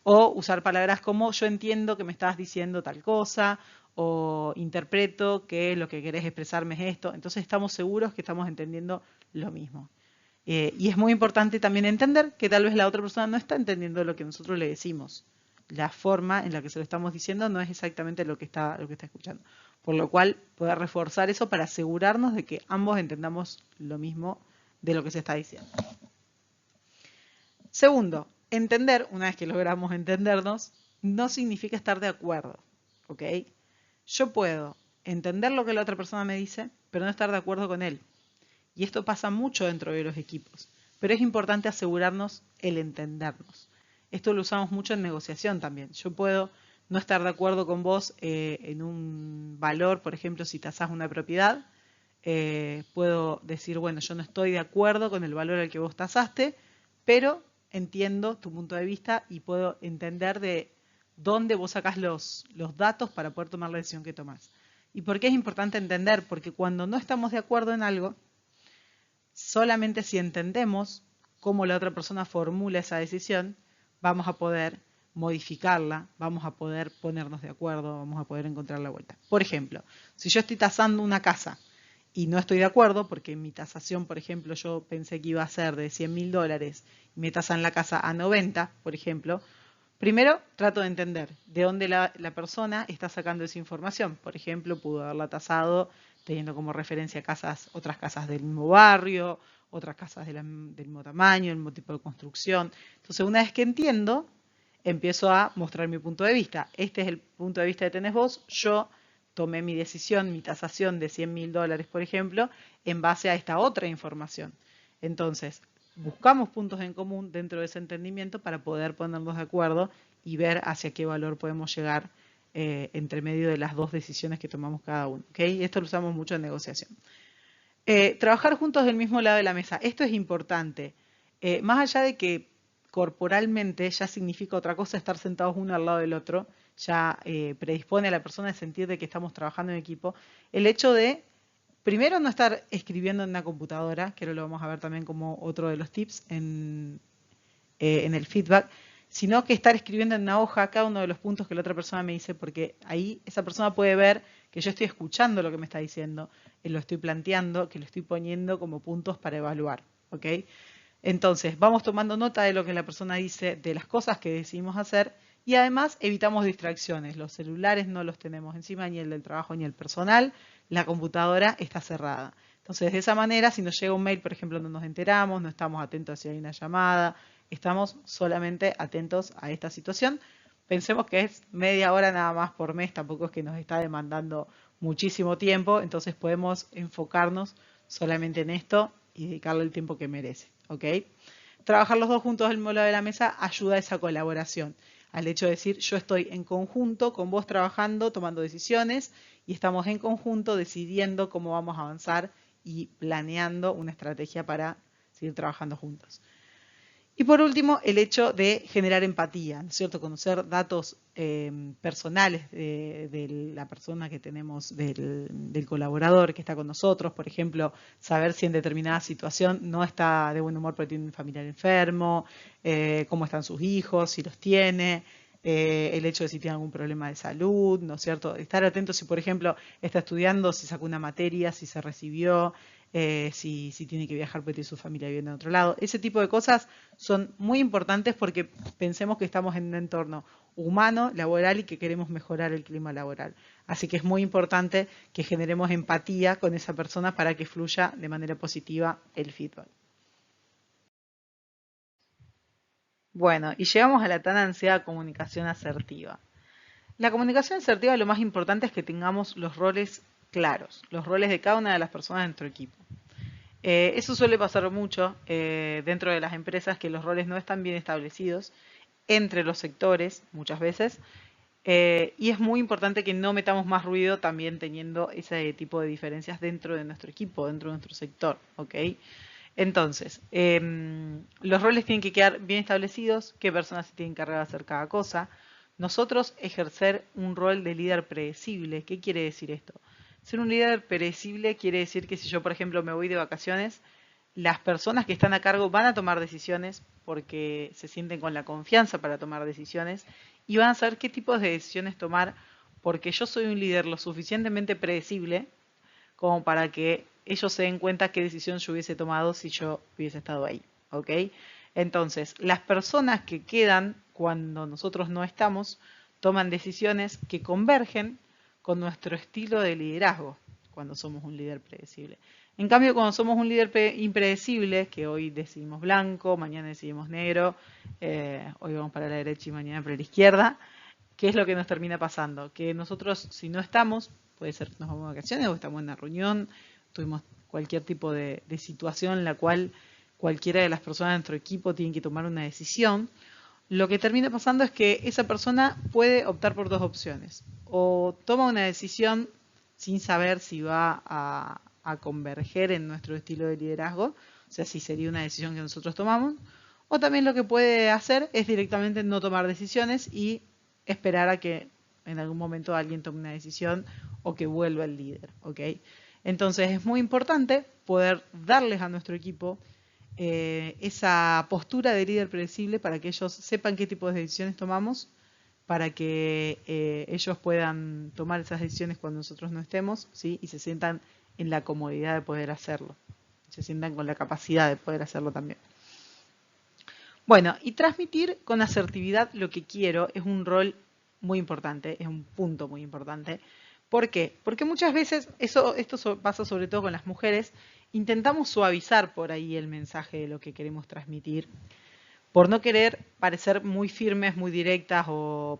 O usar palabras como yo entiendo que me estás diciendo tal cosa, o interpreto que lo que querés expresarme es esto. Entonces estamos seguros que estamos entendiendo lo mismo. Y es muy importante también entender que tal vez la otra persona no está entendiendo lo que nosotros le decimos. La forma en la que se lo estamos diciendo no es exactamente lo que está escuchando. Por lo cual, poder reforzar eso para asegurarnos de que ambos entendamos lo mismo de lo que se está diciendo. Segundo, entender, una vez que logramos entendernos, no significa estar de acuerdo. ¿Ok? Yo puedo entender lo que la otra persona me dice, pero no estar de acuerdo con él. Y esto pasa mucho dentro de los equipos, pero es importante asegurarnos el entendernos. Esto lo usamos mucho en negociación también. Yo puedo no estar de acuerdo con vos en un valor, por ejemplo, si tasás una propiedad, puedo decir, bueno, yo no estoy de acuerdo con el valor al que vos tasaste, pero entiendo tu punto de vista y puedo entender de dónde vos sacás los datos para poder tomar la decisión que tomás. ¿Y por qué es importante entender? Porque cuando no estamos de acuerdo en algo, solamente si entendemos cómo la otra persona formula esa decisión, vamos a poder modificarla, vamos a poder ponernos de acuerdo, vamos a poder encontrar la vuelta. Por ejemplo, si yo estoy tasando una casa y no estoy de acuerdo, porque en mi tasación, por ejemplo, yo pensé que iba a ser de $100.000 y me tasan la casa a 90, por ejemplo, primero trato de entender de dónde la persona está sacando esa información. Por ejemplo, pudo haberla tasado teniendo como referencia otras casas del mismo barrio, otras casas del mismo tamaño, el mismo tipo de construcción. Entonces, una vez que entiendo, empiezo a mostrar mi punto de vista. Este es el punto de vista que tenés vos. Yo tomé mi decisión, mi tasación de $100.000, por ejemplo, en base a esta otra información. Entonces, buscamos puntos en común dentro de ese entendimiento para poder ponernos de acuerdo y ver hacia qué valor podemos llegar entre medio de las dos decisiones que tomamos cada uno. ¿Okay? Esto lo usamos mucho en negociación. Trabajar juntos del mismo lado de la mesa. Esto es importante. Más allá de que corporalmente ya significa otra cosa estar sentados uno al lado del otro, ya predispone a la persona a sentir de que estamos trabajando en equipo, el hecho de, primero, no estar escribiendo en una computadora, que ahora lo vamos a ver también como otro de los tips en el feedback, sino que estar escribiendo en una hoja cada uno de los puntos que la otra persona me dice, porque ahí esa persona puede ver que yo estoy escuchando lo que me está diciendo, lo estoy planteando, que lo estoy poniendo como puntos para evaluar. ¿Ok? Entonces, vamos tomando nota de lo que la persona dice, de las cosas que decidimos hacer, y además evitamos distracciones. Los celulares no los tenemos encima, ni el del trabajo ni el personal. La computadora está cerrada. Entonces, de esa manera, si nos llega un mail, por ejemplo, no nos enteramos, no estamos atentos si hay una llamada, estamos solamente atentos a esta situación. Pensemos que es media hora nada más por mes, tampoco es que nos está demandando muchísimo tiempo, entonces podemos enfocarnos solamente en esto y dedicarle el tiempo que merece. ¿Ok? Trabajar los dos juntos del mismo lado de la mesa ayuda a esa colaboración, al hecho de decir yo estoy en conjunto con vos trabajando, tomando decisiones y estamos en conjunto decidiendo cómo vamos a avanzar y planeando una estrategia para seguir trabajando juntos. Y por último, el hecho de generar empatía, ¿no es cierto? Conocer datos personales de la persona que tenemos, del colaborador que está con nosotros. Por ejemplo, saber si en determinada situación no está de buen humor porque tiene un familiar enfermo, cómo están sus hijos, si los tiene, el hecho de si tiene algún problema de salud, ¿no es cierto? Estar atento si, por ejemplo, está estudiando, si sacó una materia, si se recibió, si tiene que viajar porque tiene su familia viviendo en otro lado. Ese tipo de cosas son muy importantes porque pensemos que estamos en un entorno humano, laboral y que queremos mejorar el clima laboral. Así que es muy importante que generemos empatía con esa persona para que fluya de manera positiva el feedback. Bueno, y llegamos a la tan ansiada comunicación asertiva. La comunicación asertiva, lo más importante es que tengamos los roles claros, los roles de cada una de las personas de nuestro equipo. Eso suele pasar mucho dentro de las empresas, que los roles no están bien establecidos entre los sectores muchas veces, y es muy importante que no metamos más ruido también teniendo ese tipo de diferencias dentro de nuestro equipo, dentro de nuestro sector. ¿Ok? Entonces, los roles tienen que quedar bien establecidos, qué personas se tienen que encargar de hacer cada cosa. Nosotros ejercer un rol de líder predecible. ¿Qué quiere decir esto? Ser un líder predecible quiere decir que si yo, por ejemplo, me voy de vacaciones, las personas que están a cargo van a tomar decisiones porque se sienten con la confianza para tomar decisiones y van a saber qué tipos de decisiones tomar porque yo soy un líder lo suficientemente predecible como para que ellos se den cuenta qué decisión yo hubiese tomado si yo hubiese estado ahí. ¿Ok? Entonces, las personas que quedan cuando nosotros no estamos toman decisiones que convergen con nuestro estilo de liderazgo cuando somos un líder predecible. En cambio, cuando somos un líder impredecible, que hoy decidimos blanco, mañana decidimos negro, hoy vamos para la derecha y mañana para la izquierda, ¿qué es lo que nos termina pasando? Que nosotros, si no estamos, puede ser que nos vamos de vacaciones o estamos en una reunión, tuvimos cualquier tipo de situación en la cual cualquiera de las personas de nuestro equipo tiene que tomar una decisión, lo que termina pasando es que esa persona puede optar por dos opciones. O toma una decisión sin saber si va a converger en nuestro estilo de liderazgo, o sea, si sería una decisión que nosotros tomamos, o también lo que puede hacer es directamente no tomar decisiones y esperar a que en algún momento alguien tome una decisión o que vuelva el líder, ¿ok? Entonces es muy importante poder darles a nuestro equipo esa postura de líder predecible para que ellos sepan qué tipo de decisiones tomamos, para que ellos puedan tomar esas decisiones cuando nosotros no estemos, ¿sí? Y se sientan en la comodidad de poder hacerlo, se sientan con la capacidad de poder hacerlo también. Bueno, y transmitir con asertividad lo que quiero es un rol muy importante, es un punto muy importante. ¿Por qué? Porque muchas veces, esto pasa sobre todo con las mujeres, intentamos suavizar por ahí el mensaje de lo que queremos transmitir por no querer parecer muy firmes, muy directas o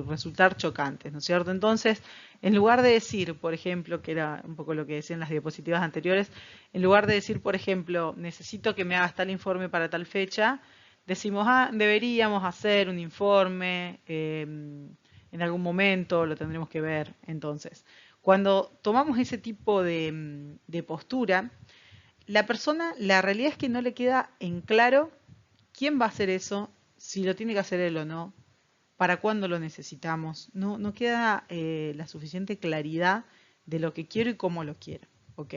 resultar chocantes, ¿no es cierto? Entonces, en lugar de decir, por ejemplo, que era un poco lo que decían las diapositivas anteriores, en lugar de decir, por ejemplo, necesito que me hagas tal informe para tal fecha, decimos, deberíamos hacer un informe en algún momento, lo tendremos que ver. Entonces, cuando tomamos ese tipo de postura, la persona, la realidad es que no le queda en claro quién va a hacer eso, si lo tiene que hacer él o no, para cuándo lo necesitamos. No queda la suficiente claridad de lo que quiero y cómo lo quiero. ¿Ok?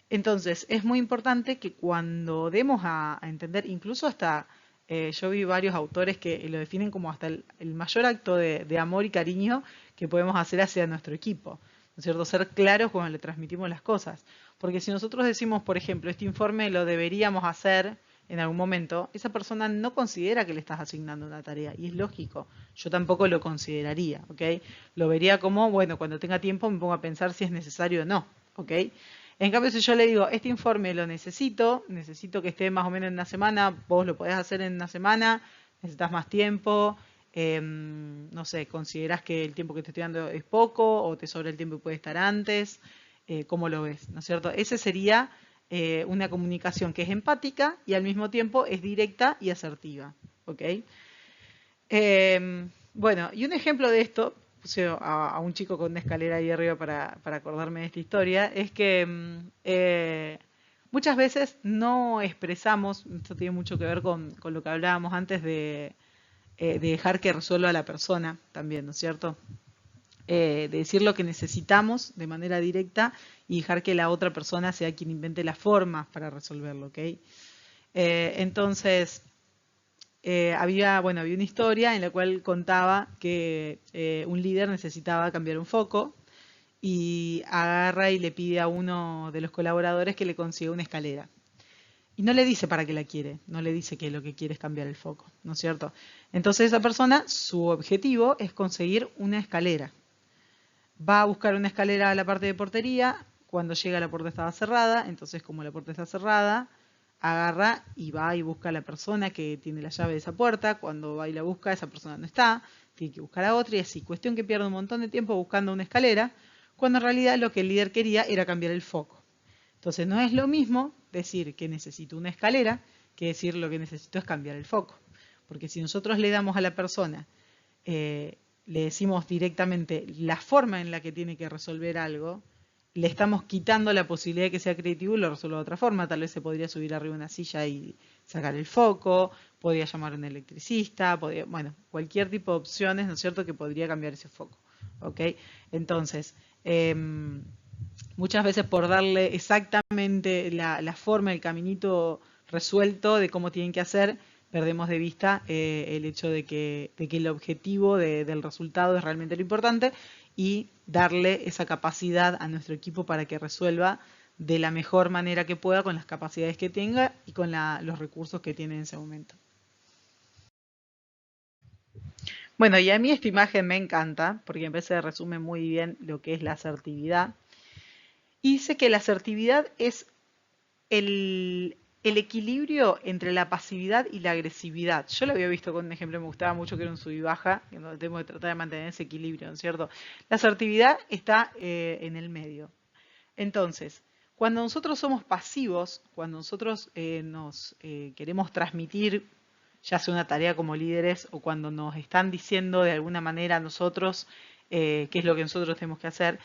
Entonces, es muy importante que cuando demos a entender, incluso hasta, yo vi varios autores que lo definen como hasta el mayor acto de amor y cariño que podemos hacer hacia nuestro equipo. ¿No es cierto? Ser claros cuando le transmitimos las cosas. Porque si nosotros decimos, por ejemplo, este informe lo deberíamos hacer en algún momento, esa persona no considera que le estás asignando una tarea. Y es lógico. Yo tampoco lo consideraría. ¿Ok? Lo vería como, bueno, cuando tenga tiempo me pongo a pensar si es necesario o no. ¿Ok? En cambio, si yo le digo, este informe lo necesito que esté más o menos en una semana, vos lo podés hacer en una semana, necesitas más tiempo, no sé, considerás que el tiempo que te estoy dando es poco o te sobra el tiempo y puede estar antes, ¿cómo lo ves? ¿No es cierto? Ese sería una comunicación que es empática y al mismo tiempo es directa y asertiva, ¿ok? Bueno, y un ejemplo de esto, puse a un chico con una escalera ahí arriba para acordarme de esta historia, es que muchas veces no expresamos, esto tiene mucho que ver con lo que hablábamos antes de dejar que resuelva la persona también, ¿no es cierto? De decir lo que necesitamos de manera directa y dejar que la otra persona sea quien invente la forma para resolverlo, ¿ok? Entonces, bueno, había una historia en la cual contaba que un líder necesitaba cambiar un foco y agarra y le pide a uno de los colaboradores que le consiga una escalera. Y no le dice para qué la quiere, no le dice que lo que quiere es cambiar el foco, ¿no es cierto? Entonces esa persona, su objetivo es conseguir una escalera. Va a buscar una escalera a la parte de portería, cuando llega la puerta estaba cerrada, entonces como la puerta está cerrada, agarra y va y busca a la persona que tiene la llave de esa puerta, cuando va y la busca, esa persona no está, tiene que buscar a otra y así, cuestión que pierde un montón de tiempo buscando una escalera, cuando en realidad lo que el líder quería era cambiar el foco. Entonces no es lo mismo decir que necesito una escalera que decir lo que necesito es cambiar el foco. Porque si nosotros le damos a la persona, le decimos directamente la forma en la que tiene que resolver algo, le estamos quitando la posibilidad de que sea creativo y lo resuelva de otra forma. Tal vez se podría subir arriba de una silla y sacar el foco, podría llamar a un electricista, bueno, cualquier tipo de opciones, ¿no es cierto?, que podría cambiar ese foco. ¿Ok? Entonces, muchas veces por darle exactamente la forma, el caminito resuelto de cómo tienen que hacer, perdemos de vista el hecho de que el objetivo del resultado es realmente lo importante y darle esa capacidad a nuestro equipo para que resuelva de la mejor manera que pueda con las capacidades que tenga y con los recursos que tiene en ese momento. Bueno, y a mí esta imagen me encanta porque en vez de resume muy bien lo que es la asertividad. Y dice que la asertividad es el equilibrio entre la pasividad y la agresividad. Yo lo había visto con un ejemplo que me gustaba mucho, que era un sub y baja, en donde tenemos que tratar de mantener ese equilibrio, ¿no es cierto? La asertividad está en el medio. Entonces, cuando nosotros somos pasivos, cuando nosotros nos queremos transmitir, ya sea una tarea como líderes o cuando nos están diciendo de alguna manera a nosotros qué es lo que nosotros tenemos que hacer,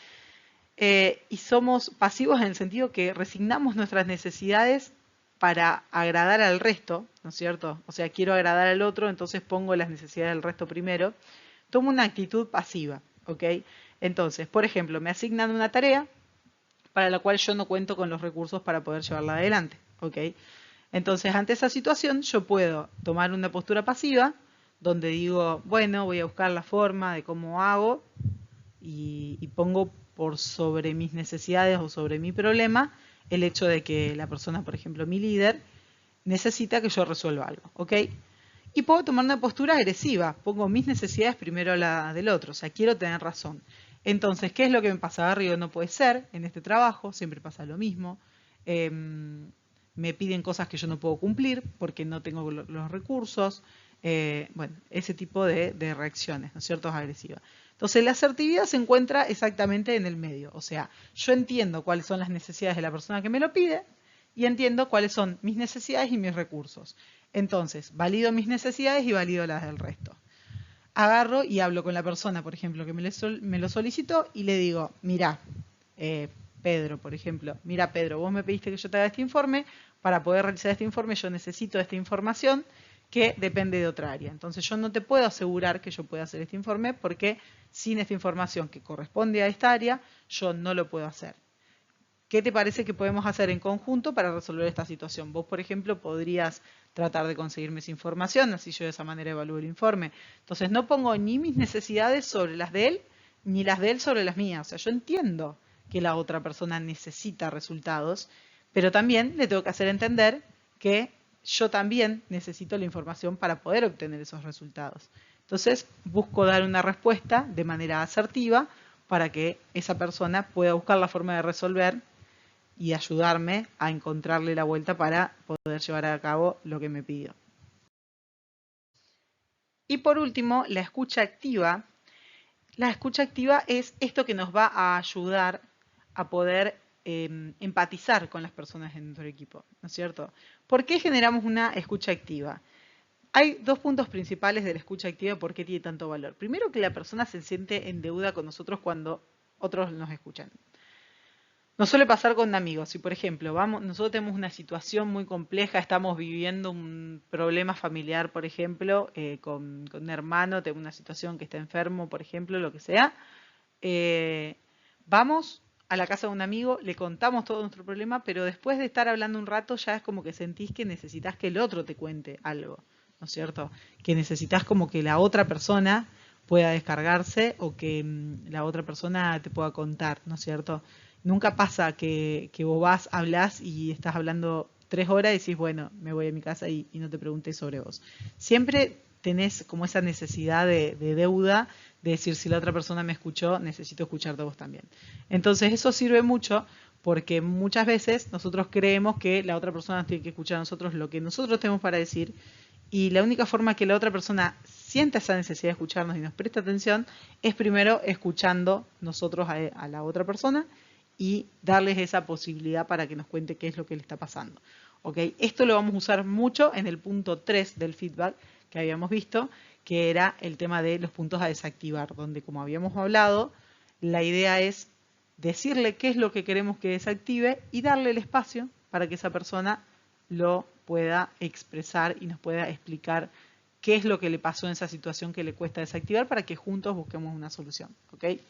y somos pasivos en el sentido que resignamos nuestras necesidades para agradar al resto, ¿no es cierto? O sea, quiero agradar al otro, entonces pongo las necesidades del resto primero. Tomo una actitud pasiva, ¿ok? Entonces, por ejemplo, me asignan una tarea para la cual yo no cuento con los recursos para poder llevarla adelante, ¿ok? Entonces, ante esa situación, yo puedo tomar una postura pasiva, donde digo, bueno, voy a buscar la forma de cómo hago y pongo por sobre mis necesidades o sobre mi problema el hecho de que la persona, por ejemplo, mi líder, necesita que yo resuelva algo, ¿ok? Y puedo tomar una postura agresiva, pongo mis necesidades primero a la del otro, o sea, quiero tener razón. Entonces, ¿qué es lo que me pasa? Garrido, no puede ser, en este trabajo siempre pasa lo mismo. Me piden cosas que yo no puedo cumplir porque no tengo los recursos. Bueno, ese tipo de reacciones, ¿no es cierto? Es agresiva. Entonces, la asertividad se encuentra exactamente en el medio. O sea, yo entiendo cuáles son las necesidades de la persona que me lo pide y entiendo cuáles son mis necesidades y mis recursos. Entonces, valido mis necesidades y valido las del resto. Agarro y hablo con la persona, por ejemplo, que me lo solicitó y le digo, mira, Pedro, por ejemplo, mira Pedro, vos me pediste que yo te haga este informe, para poder realizar este informe yo necesito esta información que depende de otra área. Entonces yo no te puedo asegurar que yo pueda hacer este informe porque sin esta información que corresponde a esta área, yo no lo puedo hacer. ¿Qué te parece que podemos hacer en conjunto para resolver esta situación? Vos, por ejemplo, podrías tratar de conseguirme esa información, así yo de esa manera evalúo el informe. Entonces no pongo ni mis necesidades sobre las de él, ni las de él sobre las mías. O sea, yo entiendo que la otra persona necesita resultados, pero también le tengo que hacer entender que yo también necesito la información para poder obtener esos resultados. Entonces busco dar una respuesta de manera asertiva para que esa persona pueda buscar la forma de resolver y ayudarme a encontrarle la vuelta para poder llevar a cabo lo que me pidió. Y por último, la escucha activa. La escucha activa es esto que nos va a ayudar a poder empatizar con las personas en nuestro equipo, ¿no es cierto? ¿Por qué generamos una escucha activa? Hay dos puntos principales de la escucha activa por qué tiene tanto valor. Primero, que la persona se siente en deuda con nosotros cuando otros nos escuchan. Nos suele pasar con amigos. Si, por ejemplo, nosotros tenemos una situación muy compleja, estamos viviendo un problema familiar, por ejemplo, con un hermano, tengo una situación que está enfermo, por ejemplo, lo que sea, vamos a la casa de un amigo, le contamos todo nuestro problema, pero después de estar hablando un rato ya es como que sentís que necesitas que el otro te cuente algo, ¿no es cierto? Que necesitas como que la otra persona pueda descargarse o que la otra persona te pueda contar, ¿no es cierto? Nunca pasa que vos hablas y estás hablando 3 horas y decís, bueno, me voy a mi casa y no te pregunté sobre vos. Siempre tenés como esa necesidad de deuda, de decir, si la otra persona me escuchó, necesito escucharte vos también. Entonces eso sirve mucho porque muchas veces nosotros creemos que la otra persona tiene que escuchar a nosotros lo que nosotros tenemos para decir, y la única forma que la otra persona sienta esa necesidad de escucharnos y nos preste atención es primero escuchando nosotros a la otra persona y darles esa posibilidad para que nos cuente qué es lo que le está pasando. ¿Okay? Esto lo vamos a usar mucho en el punto 3 del feedback que habíamos visto, que era el tema de los puntos a desactivar, donde, como habíamos hablado, la idea es decirle qué es lo que queremos que desactive y darle el espacio para que esa persona lo pueda expresar y nos pueda explicar qué es lo que le pasó en esa situación que le cuesta desactivar para que juntos busquemos una solución. ¿Okay?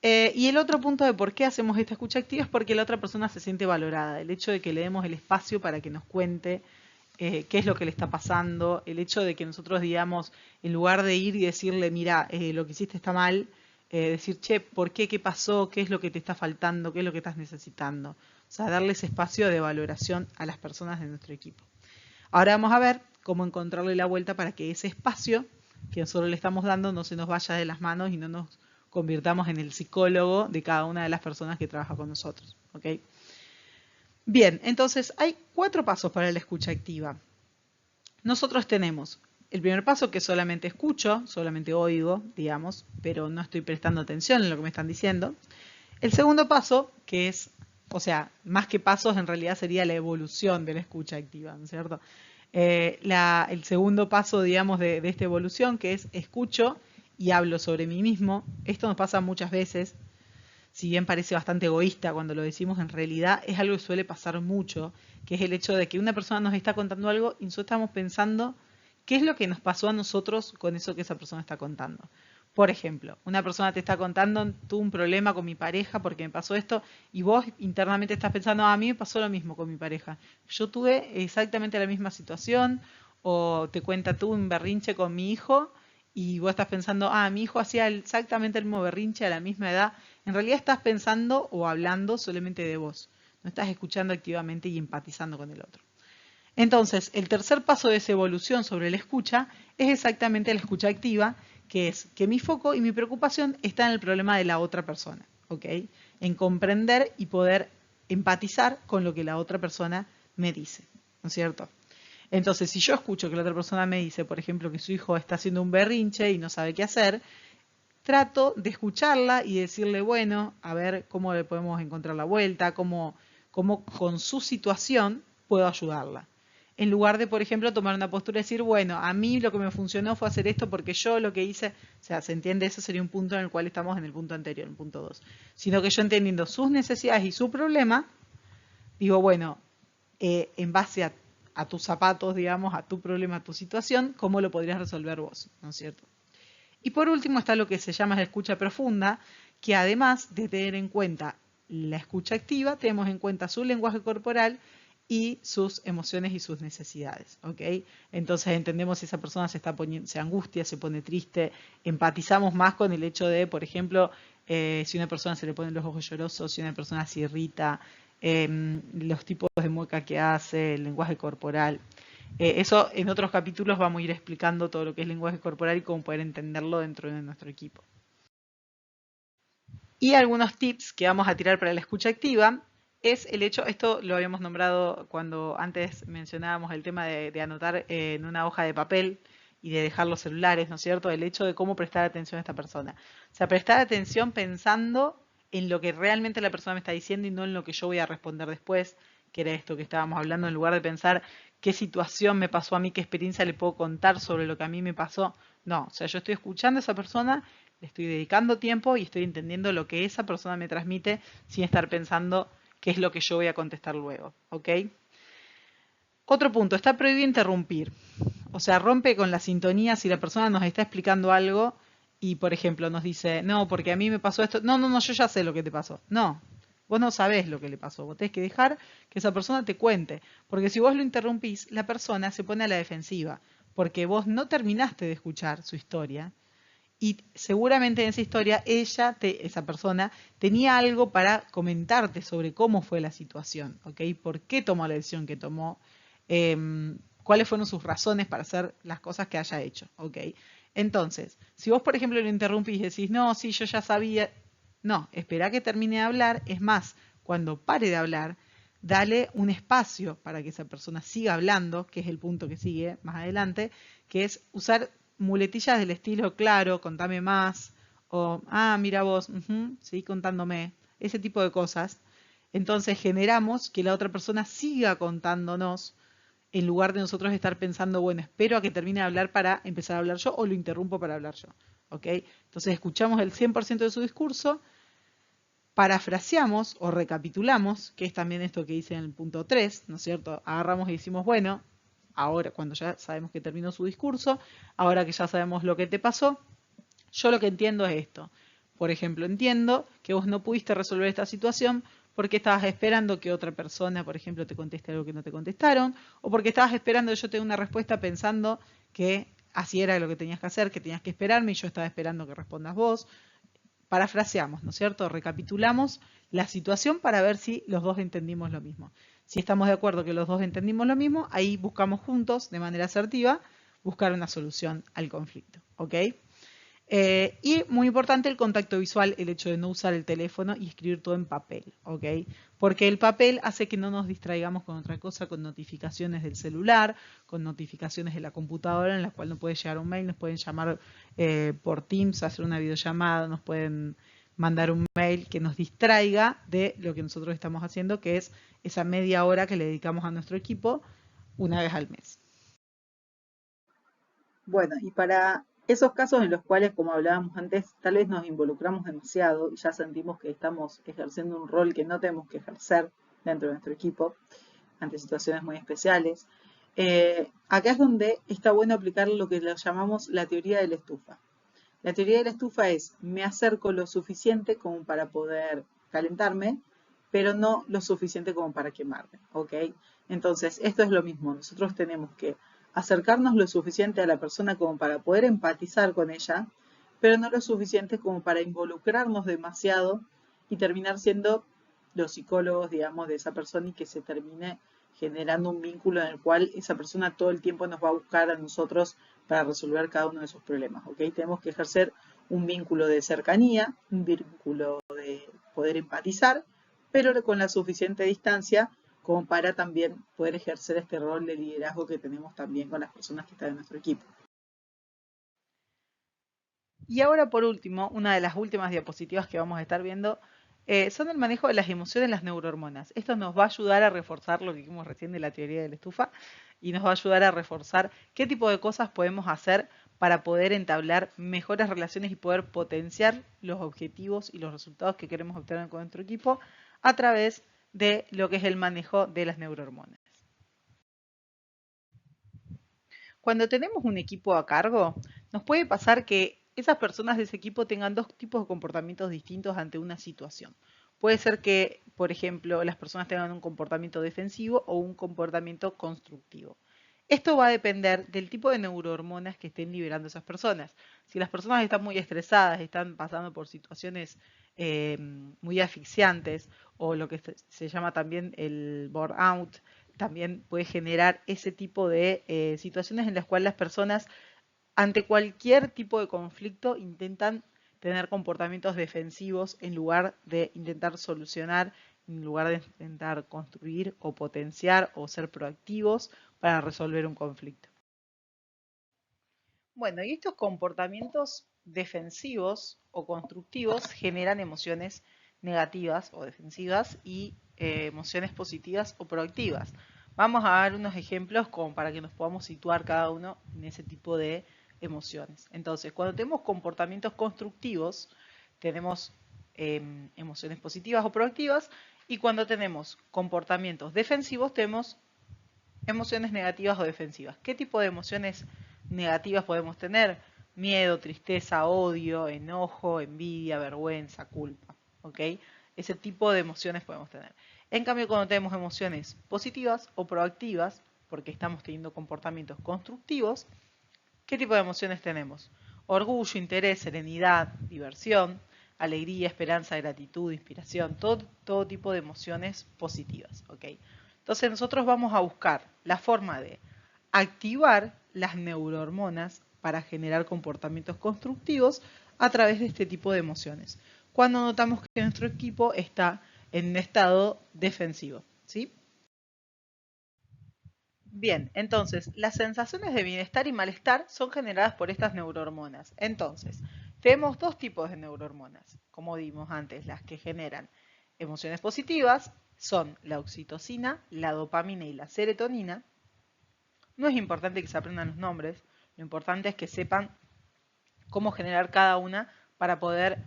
Y el otro punto de por qué hacemos esta escucha activa es porque la otra persona se siente valorada. El hecho de que le demos el espacio para que nos cuente qué es lo que le está pasando, el hecho de que nosotros digamos, en lugar de ir y decirle, mira, lo que hiciste está mal, decir, che, ¿por qué? ¿Qué pasó? ¿Qué es lo que te está faltando? ¿Qué es lo que estás necesitando? O sea, darle ese espacio de valoración a las personas de nuestro equipo. Ahora vamos a ver cómo encontrarle la vuelta para que ese espacio que nosotros le estamos dando no se nos vaya de las manos y no nos convirtamos en el psicólogo de cada una de las personas que trabaja con nosotros. ¿Okay? Bien, entonces hay 4 pasos para la escucha activa. Nosotros tenemos el primer paso, que solamente escucho, solamente oigo, digamos, pero no estoy prestando atención en lo que me están diciendo. El segundo paso, que es, o sea, más que pasos, en realidad sería la evolución de la escucha activa, ¿no es cierto? El segundo paso, digamos, de esta evolución, que es escucho y hablo sobre mí mismo. Esto nos pasa muchas veces. si bien parece bastante egoísta cuando lo decimos, en realidad es algo que suele pasar mucho, que es el hecho de que una persona nos está contando algo y nosotros estamos pensando qué es lo que nos pasó a nosotros con eso que esa persona está contando. Por ejemplo, una persona te está contando, tuve un problema con mi pareja porque me pasó esto, y vos internamente estás pensando, a mí me pasó lo mismo con mi pareja. Yo tuve exactamente la misma situación, o te cuenta, tuve un berrinche con mi hijo, y vos estás pensando, mi hijo hacía exactamente el mismo berrinche a la misma edad. En realidad estás pensando o hablando solamente de vos. No estás escuchando activamente y empatizando con el otro. Entonces, el tercer paso de esa evolución sobre la escucha es exactamente la escucha activa, que es que mi foco y mi preocupación está en el problema de la otra persona, ¿ok? En comprender y poder empatizar con lo que la otra persona me dice, ¿no es cierto? Entonces, si yo escucho que la otra persona me dice, por ejemplo, que su hijo está haciendo un berrinche y no sabe qué hacer, trato de escucharla y decirle, bueno, a ver cómo le podemos encontrar la vuelta, cómo con su situación puedo ayudarla. En lugar de, por ejemplo, tomar una postura y decir, bueno, a mí lo que me funcionó fue hacer esto porque yo lo que hice, o sea, se entiende, ese sería un punto en el cual estamos en el punto anterior, en el punto 2. Sino que yo entendiendo sus necesidades y su problema, digo, bueno, en base a tus zapatos, digamos, a tu problema, a tu situación, ¿cómo lo podrías resolver vos? ¿No es cierto? Y por último está lo que se llama la escucha profunda, que además de tener en cuenta la escucha activa, tenemos en cuenta su lenguaje corporal y sus emociones y sus necesidades, ¿ok? Entonces entendemos si esa persona se está poniendo, se angustia, se pone triste, empatizamos más con el hecho de, por ejemplo, si una persona se le ponen los ojos llorosos, si una persona se irrita, los tipos de mueca que hace, el lenguaje corporal. Eso en otros capítulos vamos a ir explicando todo lo que es lenguaje corporal y cómo poder entenderlo dentro de nuestro equipo. Y algunos tips que vamos a tirar para la escucha activa es el hecho, esto lo habíamos nombrado cuando antes mencionábamos el tema de anotar en una hoja de papel y de dejar los celulares, ¿no es cierto? El hecho de cómo prestar atención a esta persona. O sea, prestar atención pensando en lo que realmente la persona me está diciendo y no en lo que yo voy a responder después, que era esto que estábamos hablando, en lugar de pensar qué situación me pasó a mí, qué experiencia le puedo contar sobre lo que a mí me pasó. No, o sea, yo estoy escuchando a esa persona, le estoy dedicando tiempo y estoy entendiendo lo que esa persona me transmite sin estar pensando qué es lo que yo voy a contestar luego, ¿ok? Otro punto, está prohibido interrumpir. O sea, rompe con la sintonía si la persona nos está explicando algo y, por ejemplo, nos dice, no, porque a mí me pasó esto. No, no, no, yo ya sé lo que te pasó. No, vos no sabés lo que le pasó. Vos tenés que dejar que esa persona te cuente. Porque si vos lo interrumpís, la persona se pone a la defensiva. Porque vos no terminaste de escuchar su historia. Y seguramente en esa historia esa persona, tenía algo para comentarte sobre cómo fue la situación, ¿ok? ¿Por qué tomó la decisión que tomó? ¿Cuáles fueron sus razones para hacer las cosas que haya hecho? ¿Ok? Entonces, si vos, por ejemplo, lo interrumpís y decís, no, sí, yo ya sabía, no, espera que termine de hablar, es más, cuando pare de hablar, dale un espacio para que esa persona siga hablando, que es el punto que sigue más adelante, que es usar muletillas del estilo, claro, contame más, o, mira vos, seguí contándome, ese tipo de cosas. Entonces generamos que la otra persona siga contándonos en lugar de nosotros estar pensando, bueno, espero a que termine de hablar para empezar a hablar yo o lo interrumpo para hablar yo. ¿Ok? Entonces escuchamos el 100% de su discurso, parafraseamos o recapitulamos, que es también esto que dice en el punto 3, ¿no es cierto? Agarramos y decimos, bueno, ahora cuando ya sabemos que terminó su discurso, ahora que ya sabemos lo que te pasó, yo lo que entiendo es esto. Por ejemplo, entiendo que vos no pudiste resolver esta situación porque estabas esperando que otra persona, por ejemplo, te conteste algo que no te contestaron, o porque estabas esperando que yo te dé una respuesta pensando que así era lo que tenías que hacer, que tenías que esperarme y yo estaba esperando que respondas vos. Parafraseamos, ¿no es cierto? Recapitulamos la situación para ver si los dos entendimos lo mismo. Si estamos de acuerdo que los dos entendimos lo mismo, ahí buscamos juntos, de manera asertiva, buscar una solución al conflicto, ¿ok? Y muy importante el contacto visual, el hecho de no usar el teléfono y escribir todo en papel, ¿ok? Porque el papel hace que no nos distraigamos con otra cosa, con notificaciones del celular, con notificaciones de la computadora en la cual nos puede llegar un mail, nos pueden llamar por Teams, hacer una videollamada, nos pueden mandar un mail que nos distraiga de lo que nosotros estamos haciendo, que es esa media hora que le dedicamos a nuestro equipo una vez al mes. Bueno, y para Esos casos en los cuales, como hablábamos antes, tal vez nos involucramos demasiado y ya sentimos que estamos ejerciendo un rol que no tenemos que ejercer dentro de nuestro equipo, ante situaciones muy especiales. Acá es donde está bueno aplicar lo que lo llamamos la teoría de la estufa. La teoría de la estufa es, me acerco lo suficiente como para poder calentarme, pero no lo suficiente como para quemarme, ¿ok? Entonces, esto es lo mismo. Nosotros tenemos que acercarnos lo suficiente a la persona como para poder empatizar con ella, pero no lo suficiente como para involucrarnos demasiado y terminar siendo los psicólogos, digamos, de esa persona y que se termine generando un vínculo en el cual esa persona todo el tiempo nos va a buscar a nosotros para resolver cada uno de sus problemas, ¿ok? Tenemos que ejercer un vínculo de cercanía, un vínculo de poder empatizar, pero con la suficiente distancia como para también poder ejercer este rol de liderazgo que tenemos también con las personas que están en nuestro equipo. Y ahora por último, una de las últimas diapositivas que vamos a estar viendo son el manejo de las emociones, las neurohormonas. Esto nos va a ayudar a reforzar lo que vimos recién de la teoría de la estufa y nos va a ayudar a reforzar qué tipo de cosas podemos hacer para poder entablar mejores relaciones y poder potenciar los objetivos y los resultados que queremos obtener con nuestro equipo a través de lo que es el manejo de las neurohormonas. Cuando tenemos un equipo a cargo, nos puede pasar que esas personas de ese equipo tengan dos tipos de comportamientos distintos ante una situación. Puede ser que, por ejemplo, las personas tengan un comportamiento defensivo o un comportamiento constructivo. Esto va a depender del tipo de neurohormonas que estén liberando esas personas. Si las personas están muy estresadas, están pasando por situaciones muy asfixiantes o lo que se llama también el burnout, también puede generar ese tipo de situaciones en las cuales las personas ante cualquier tipo de conflicto intentan tener comportamientos defensivos en lugar de intentar solucionar, en lugar de intentar construir o potenciar o ser proactivos para resolver un conflicto. Bueno, y estos comportamientos defensivos o constructivos generan emociones negativas o defensivas y emociones positivas o proactivas. Vamos a dar unos ejemplos como para que nos podamos situar cada uno en ese tipo de emociones. Entonces, cuando tenemos comportamientos constructivos, tenemos emociones positivas o proactivas, y cuando tenemos comportamientos defensivos, tenemos emociones negativas o defensivas. ¿Qué tipo de emociones negativas podemos tener? Miedo, tristeza, odio, enojo, envidia, vergüenza, culpa. ¿Ok? Ese tipo de emociones podemos tener. En cambio, cuando tenemos emociones positivas o proactivas, porque estamos teniendo comportamientos constructivos, ¿qué tipo de emociones tenemos? Orgullo, interés, serenidad, diversión, alegría, esperanza, gratitud, inspiración, todo tipo de emociones positivas. ¿Ok? Entonces nosotros vamos a buscar la forma de activar las neurohormonas para generar comportamientos constructivos a través de este tipo de emociones. Cuando notamos que nuestro equipo está en un estado defensivo, ¿sí? Bien, entonces las sensaciones de bienestar y malestar son generadas por estas neurohormonas. Entonces, tenemos dos tipos de neurohormonas, como vimos antes, las que generan emociones positivas son la oxitocina, la dopamina y la serotonina. No es importante que se aprendan los nombres, lo importante es que sepan cómo generar cada una para poder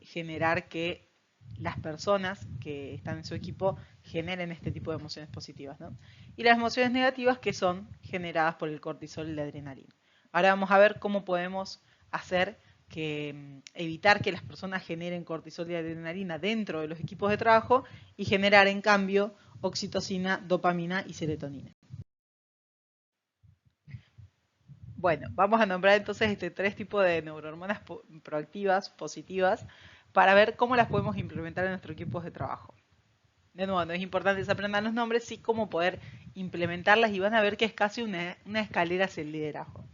generar que las personas que están en su equipo generen este tipo de emociones positivas, ¿no? Y las emociones negativas que son generadas por el cortisol y la adrenalina. Ahora vamos a ver cómo podemos hacer que evitar que las personas generen cortisol y adrenalina dentro de los equipos de trabajo y generar en cambio oxitocina, dopamina y serotonina. Bueno, vamos a nombrar entonces tres tipos de neurohormonas proactivas, positivas, para ver cómo las podemos implementar en nuestros equipos de trabajo. De nuevo, no es importante que se aprendan los nombres, sí cómo poder implementarlas, y van a ver que es casi una escalera hacia el liderazgo,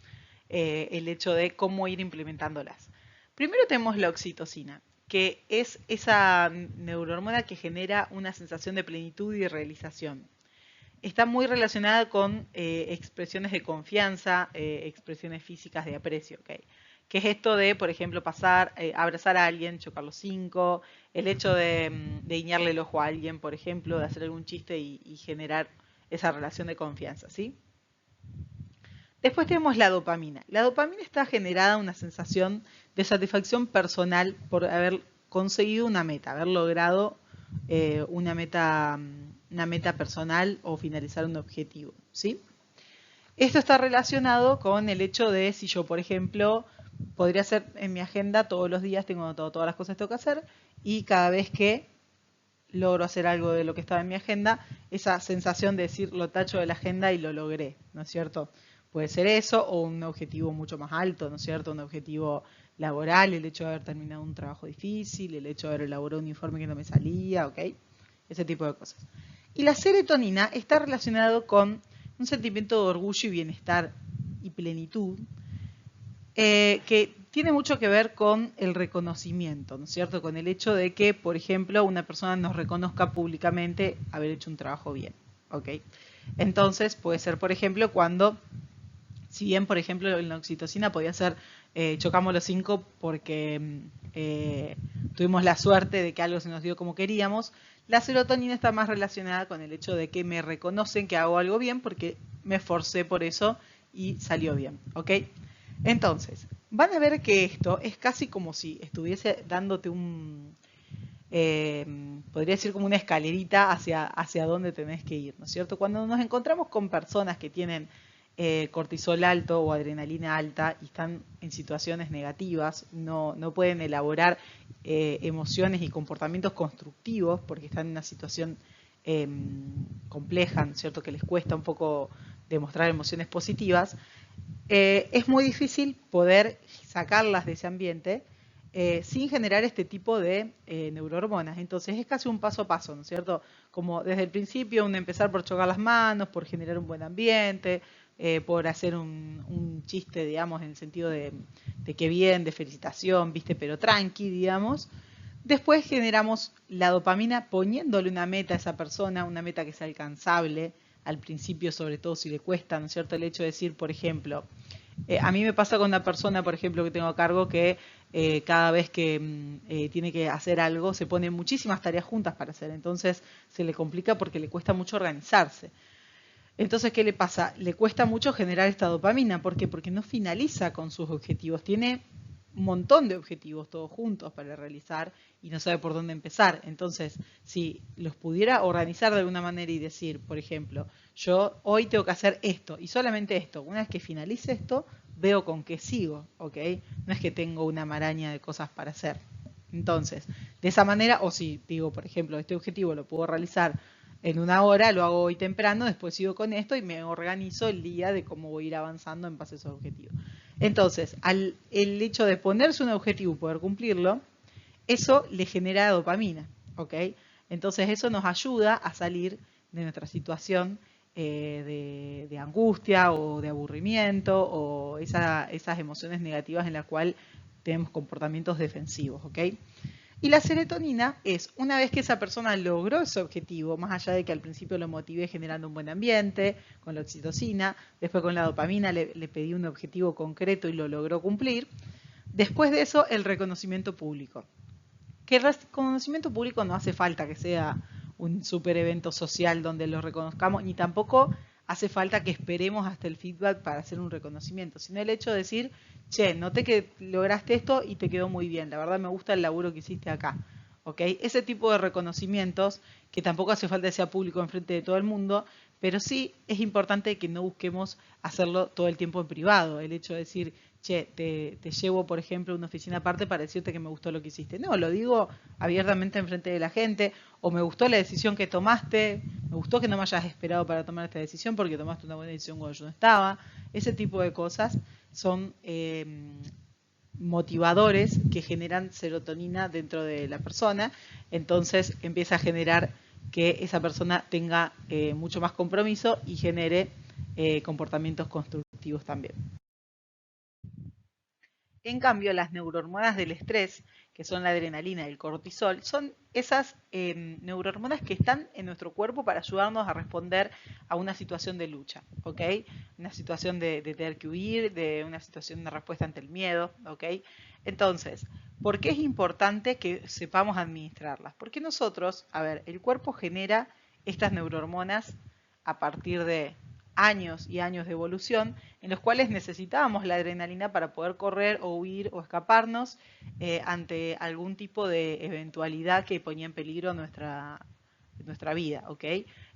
el hecho de cómo ir implementándolas. Primero tenemos la oxitocina, que es esa neurohormona que genera una sensación de plenitud y de realización. Está muy relacionada con expresiones de confianza, expresiones físicas de aprecio, ¿ok? Que es esto de, por ejemplo, abrazar a alguien, chocar los cinco, el hecho de guiñarle el ojo a alguien, por ejemplo, de hacer algún chiste y generar esa relación de confianza, ¿sí? Después tenemos la dopamina. La dopamina está generada una sensación de satisfacción personal por haber conseguido una meta, haber logrado una meta personal o finalizar un objetivo, ¿sí? Esto está relacionado con el hecho de si yo, por ejemplo, podría hacer en mi agenda todos los días, tengo anotado todas las cosas que tengo que hacer y cada vez que logro hacer algo de lo que estaba en mi agenda, esa sensación de decir lo tacho de la agenda y lo logré, ¿no es cierto? Puede ser eso o un objetivo mucho más alto, ¿no es cierto? Un objetivo laboral, el hecho de haber terminado un trabajo difícil, el hecho de haber elaborado un informe que no me salía, ¿ok? Ese tipo de cosas. Y la serotonina está relacionado con un sentimiento de orgullo y bienestar y plenitud, que tiene mucho que ver con el reconocimiento, ¿no es cierto? Con el hecho de que, por ejemplo, una persona nos reconozca públicamente haber hecho un trabajo bien, ¿ok? Entonces, puede ser, por ejemplo, cuando, si bien, por ejemplo, en la oxitocina podía ser, chocamos los 5 porque tuvimos la suerte de que algo se nos dio como queríamos, la serotonina está más relacionada con el hecho de que me reconocen que hago algo bien porque me esforcé por eso y salió bien, ¿ok? Entonces, van a ver que esto es casi como si estuviese dándote podría decir como una escalerita hacia dónde tenés que ir, ¿no es cierto? Cuando nos encontramos con personas que tienen cortisol alto o adrenalina alta y están en situaciones negativas, no pueden elaborar emociones y comportamientos constructivos porque están en una situación compleja, ¿no es cierto? Que les cuesta un poco demostrar emociones positivas, es muy difícil poder sacarlas de ese ambiente sin generar este tipo de neurohormonas. Entonces es casi un paso a paso, ¿no es cierto? Como desde el principio, empezar por chocar las manos, por generar un buen ambiente, por hacer un chiste, digamos, en el sentido de que bien, de felicitación, viste, pero tranqui, digamos. Después generamos la dopamina poniéndole una meta a esa persona, una meta que sea alcanzable, al principio, sobre todo si le cuesta, ¿no es cierto? El hecho de decir, por ejemplo, a mí me pasa con una persona, por ejemplo, que tengo a cargo que cada vez que tiene que hacer algo se pone muchísimas tareas juntas para hacer, entonces se le complica porque le cuesta mucho organizarse. Entonces, ¿qué le pasa? Le cuesta mucho generar esta dopamina. ¿Por qué? Porque no finaliza con sus objetivos. Tiene un montón de objetivos todos juntos para realizar y no sabe por dónde empezar. Entonces, si los pudiera organizar de alguna manera y decir, por ejemplo, yo hoy tengo que hacer esto y solamente esto. Una vez que finalice esto, veo con qué sigo, ¿ok? No es que tengo una maraña de cosas para hacer. Entonces, de esa manera, o si digo, por ejemplo, este objetivo lo puedo realizar en una hora, lo hago hoy temprano, después sigo con esto y me organizo el día de cómo voy a ir avanzando en base a esos objetivos. Entonces, el hecho de ponerse un objetivo y poder cumplirlo, eso le genera dopamina, ¿ok? Entonces eso nos ayuda a salir de nuestra situación de angustia o de aburrimiento o esas emociones negativas en las cuales tenemos comportamientos defensivos, ¿ok? Y la serotonina es, una vez que esa persona logró ese objetivo, más allá de que al principio lo motivé generando un buen ambiente, con la oxitocina, después con la dopamina le pedí un objetivo concreto y lo logró cumplir, después de eso el reconocimiento público. Que el reconocimiento público no hace falta que sea un super evento social donde lo reconozcamos, ni tampoco hace falta que esperemos hasta el feedback para hacer un reconocimiento, sino el hecho de decir, che, noté que lograste esto y te quedó muy bien, la verdad me gusta el laburo que hiciste acá. ¿Okay? Ese tipo de reconocimientos, que tampoco hace falta que sea público enfrente de todo el mundo, pero sí es importante que no busquemos hacerlo todo el tiempo en privado. El hecho de decir, che, te llevo, por ejemplo, a una oficina aparte para decirte que me gustó lo que hiciste. No, lo digo abiertamente enfrente de la gente, o me gustó la decisión que tomaste, me gustó que no me hayas esperado para tomar esta decisión porque tomaste una buena decisión cuando yo no estaba. Ese tipo de cosas son motivadores que generan serotonina dentro de la persona, entonces empieza a generar que esa persona tenga mucho más compromiso y genere comportamientos constructivos también. En cambio, las neurohormonas del estrés, que son la adrenalina y el cortisol, son esas neurohormonas que están en nuestro cuerpo para ayudarnos a responder a una situación de lucha, ¿ok? Una situación de tener que huir, de una situación de respuesta ante el miedo, ¿ok? Entonces, ¿por qué es importante que sepamos administrarlas? Porque nosotros, a ver, el cuerpo genera estas neurohormonas a partir de años y años de evolución en los cuales necesitábamos la adrenalina para poder correr o huir o escaparnos ante algún tipo de eventualidad que ponía en peligro nuestra vida, ¿ok?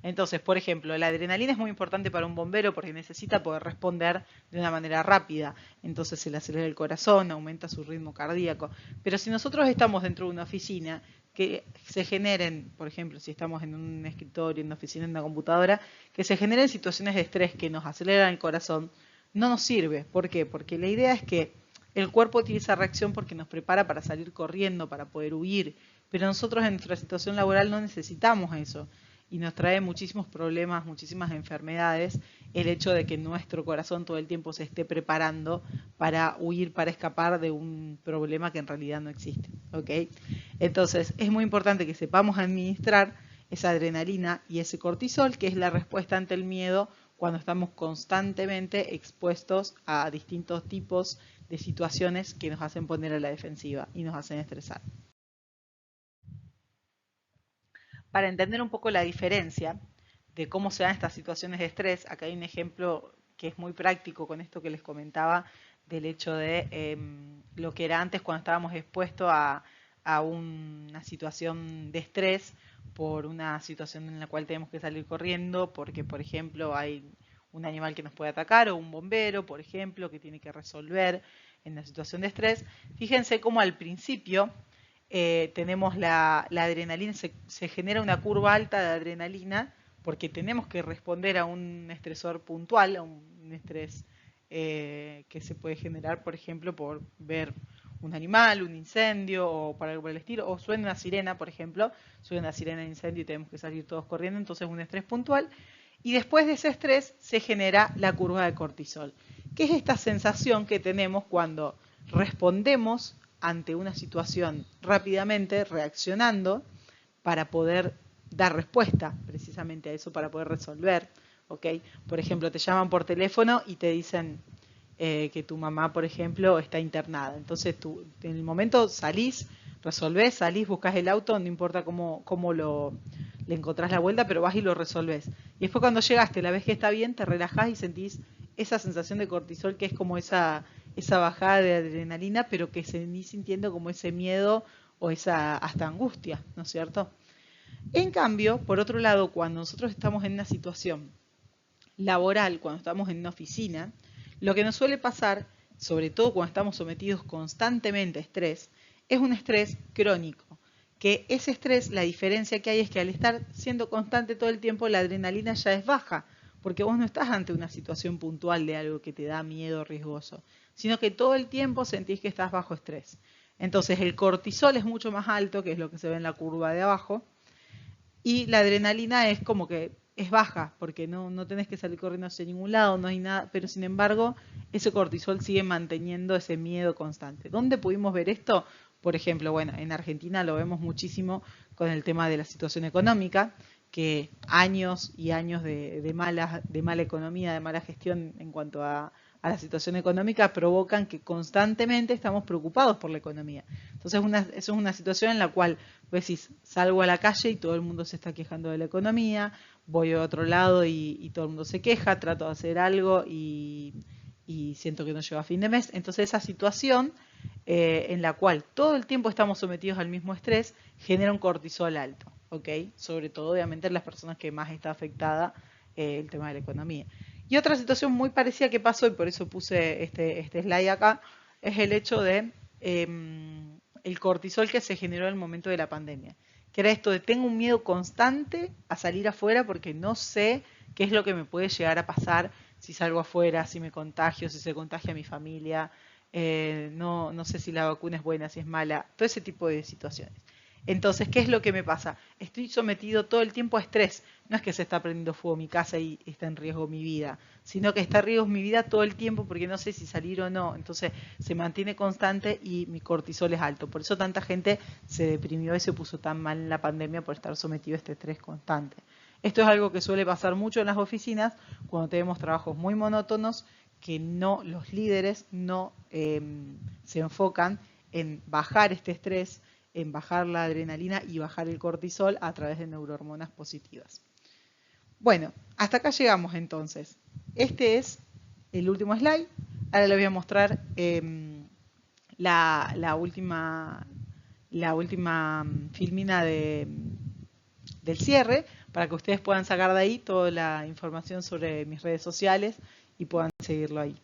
Entonces, por ejemplo, la adrenalina es muy importante para un bombero porque necesita poder responder de una manera rápida. Entonces se le acelera el corazón, aumenta su ritmo cardíaco. Pero si nosotros estamos dentro de una oficina, que se generen, por ejemplo, si estamos en un escritorio, en una oficina, en una computadora, que se generen situaciones de estrés que nos aceleran el corazón, no nos sirve. ¿Por qué? Porque la idea es que el cuerpo tiene esa reacción porque nos prepara para salir corriendo, para poder huir, pero nosotros en nuestra situación laboral no necesitamos eso y nos trae muchísimos problemas, muchísimas enfermedades, el hecho de que nuestro corazón todo el tiempo se esté preparando para huir, para escapar de un problema que en realidad no existe, ¿ok? Entonces, es muy importante que sepamos administrar esa adrenalina y ese cortisol, que es la respuesta ante el miedo cuando estamos constantemente expuestos a distintos tipos de situaciones que nos hacen poner a la defensiva y nos hacen estresar. Para entender un poco la diferencia de cómo se dan estas situaciones de estrés, acá hay un ejemplo que es muy práctico con esto que les comentaba del hecho de lo que era antes cuando estábamos expuestos a una situación de estrés por una situación en la cual tenemos que salir corriendo porque, por ejemplo, hay un animal que nos puede atacar o un bombero, por ejemplo, que tiene que resolver en una situación de estrés. Fíjense cómo al principio tenemos la adrenalina, se genera una curva alta de adrenalina porque tenemos que responder a un estresor puntual, a un estrés que se puede generar, por ejemplo, por ver un animal, un incendio o para algo por el estilo, o suena una sirena, por ejemplo, suena una sirena de incendio y tenemos que salir todos corriendo, entonces es un estrés puntual. Y después de ese estrés se genera la curva de cortisol, que es esta sensación que tenemos cuando respondemos ante una situación rápidamente, reaccionando para poder dar respuesta precisamente a eso, para poder resolver, ¿ok? Por ejemplo, te llaman por teléfono y te dicen que tu mamá, por ejemplo, está internada. Entonces tú en el momento salís, resolvés, salís, buscas el auto, no importa cómo le encontrás la vuelta, pero vas y lo resolvés. Y después cuando llegaste, la vez que está bien, te relajás y sentís esa sensación de cortisol que es como esa bajada de adrenalina, pero que seguís sintiendo como ese miedo o esa hasta angustia, ¿no es cierto? En cambio, por otro lado, cuando nosotros estamos en una situación laboral, cuando estamos en una oficina, lo que nos suele pasar, sobre todo cuando estamos sometidos constantemente a estrés, es un estrés crónico. Que ese estrés, la diferencia que hay es que al estar siendo constante todo el tiempo, la adrenalina ya es baja, porque vos no estás ante una situación puntual de algo que te da miedo riesgoso, sino que todo el tiempo sentís que estás bajo estrés. Entonces el cortisol es mucho más alto, que es lo que se ve en la curva de abajo, y la adrenalina es como que es baja, porque no tenés que salir corriendo hacia ningún lado, no hay nada, pero sin embargo, ese cortisol sigue manteniendo ese miedo constante. ¿Dónde pudimos ver esto? Por ejemplo, bueno, en Argentina lo vemos muchísimo con el tema de la situación económica, que años y años de mala economía, de mala gestión en cuanto a la situación económica provocan que constantemente estamos preocupados por la economía. Entonces eso es una situación en la cual pues decís, salgo a la calle y todo el mundo se está quejando de la economía, voy a otro lado y todo el mundo se queja, trato de hacer algo y siento que no llego a fin de mes. Entonces esa situación en la cual todo el tiempo estamos sometidos al mismo estrés genera un cortisol alto, ¿ok? Sobre todo obviamente en las personas que más está afectada el tema de la economía. Y otra situación muy parecida que pasó, y por eso puse este slide acá, es el hecho de el cortisol que se generó en el momento de la pandemia. Que era esto de tengo un miedo constante a salir afuera porque no sé qué es lo que me puede llegar a pasar si salgo afuera, si me contagio, si se contagia mi familia, no sé si la vacuna es buena, si es mala, todo ese tipo de situaciones. Entonces, ¿qué es lo que me pasa? Estoy sometido todo el tiempo a estrés. No es que se está prendiendo fuego mi casa y está en riesgo mi vida, sino que está en riesgo mi vida todo el tiempo porque no sé si salir o no. Entonces, se mantiene constante y mi cortisol es alto. Por eso tanta gente se deprimió y se puso tan mal en la pandemia por estar sometido a este estrés constante. Esto es algo que suele pasar mucho en las oficinas cuando tenemos trabajos muy monótonos que los líderes no se enfocan en bajar este estrés, en bajar la adrenalina y bajar el cortisol a través de neurohormonas positivas. Bueno, hasta acá llegamos entonces. Este es el último slide. Ahora les voy a mostrar la última filmina del cierre, para que ustedes puedan sacar de ahí toda la información sobre mis redes sociales y puedan seguirlo ahí.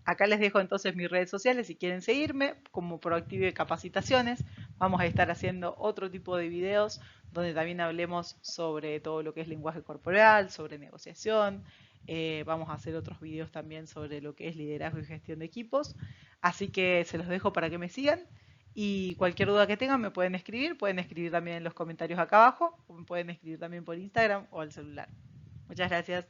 Acá les dejo entonces mis redes sociales si quieren seguirme como Proactive Capacitaciones. Vamos a estar haciendo otro tipo de videos donde también hablemos sobre todo lo que es lenguaje corporal, sobre negociación. Vamos a hacer otros videos también sobre lo que es liderazgo y gestión de equipos. Así que se los dejo para que me sigan. Y cualquier duda que tengan me pueden escribir también en los comentarios acá abajo, o me pueden escribir también por Instagram o al celular. Muchas gracias.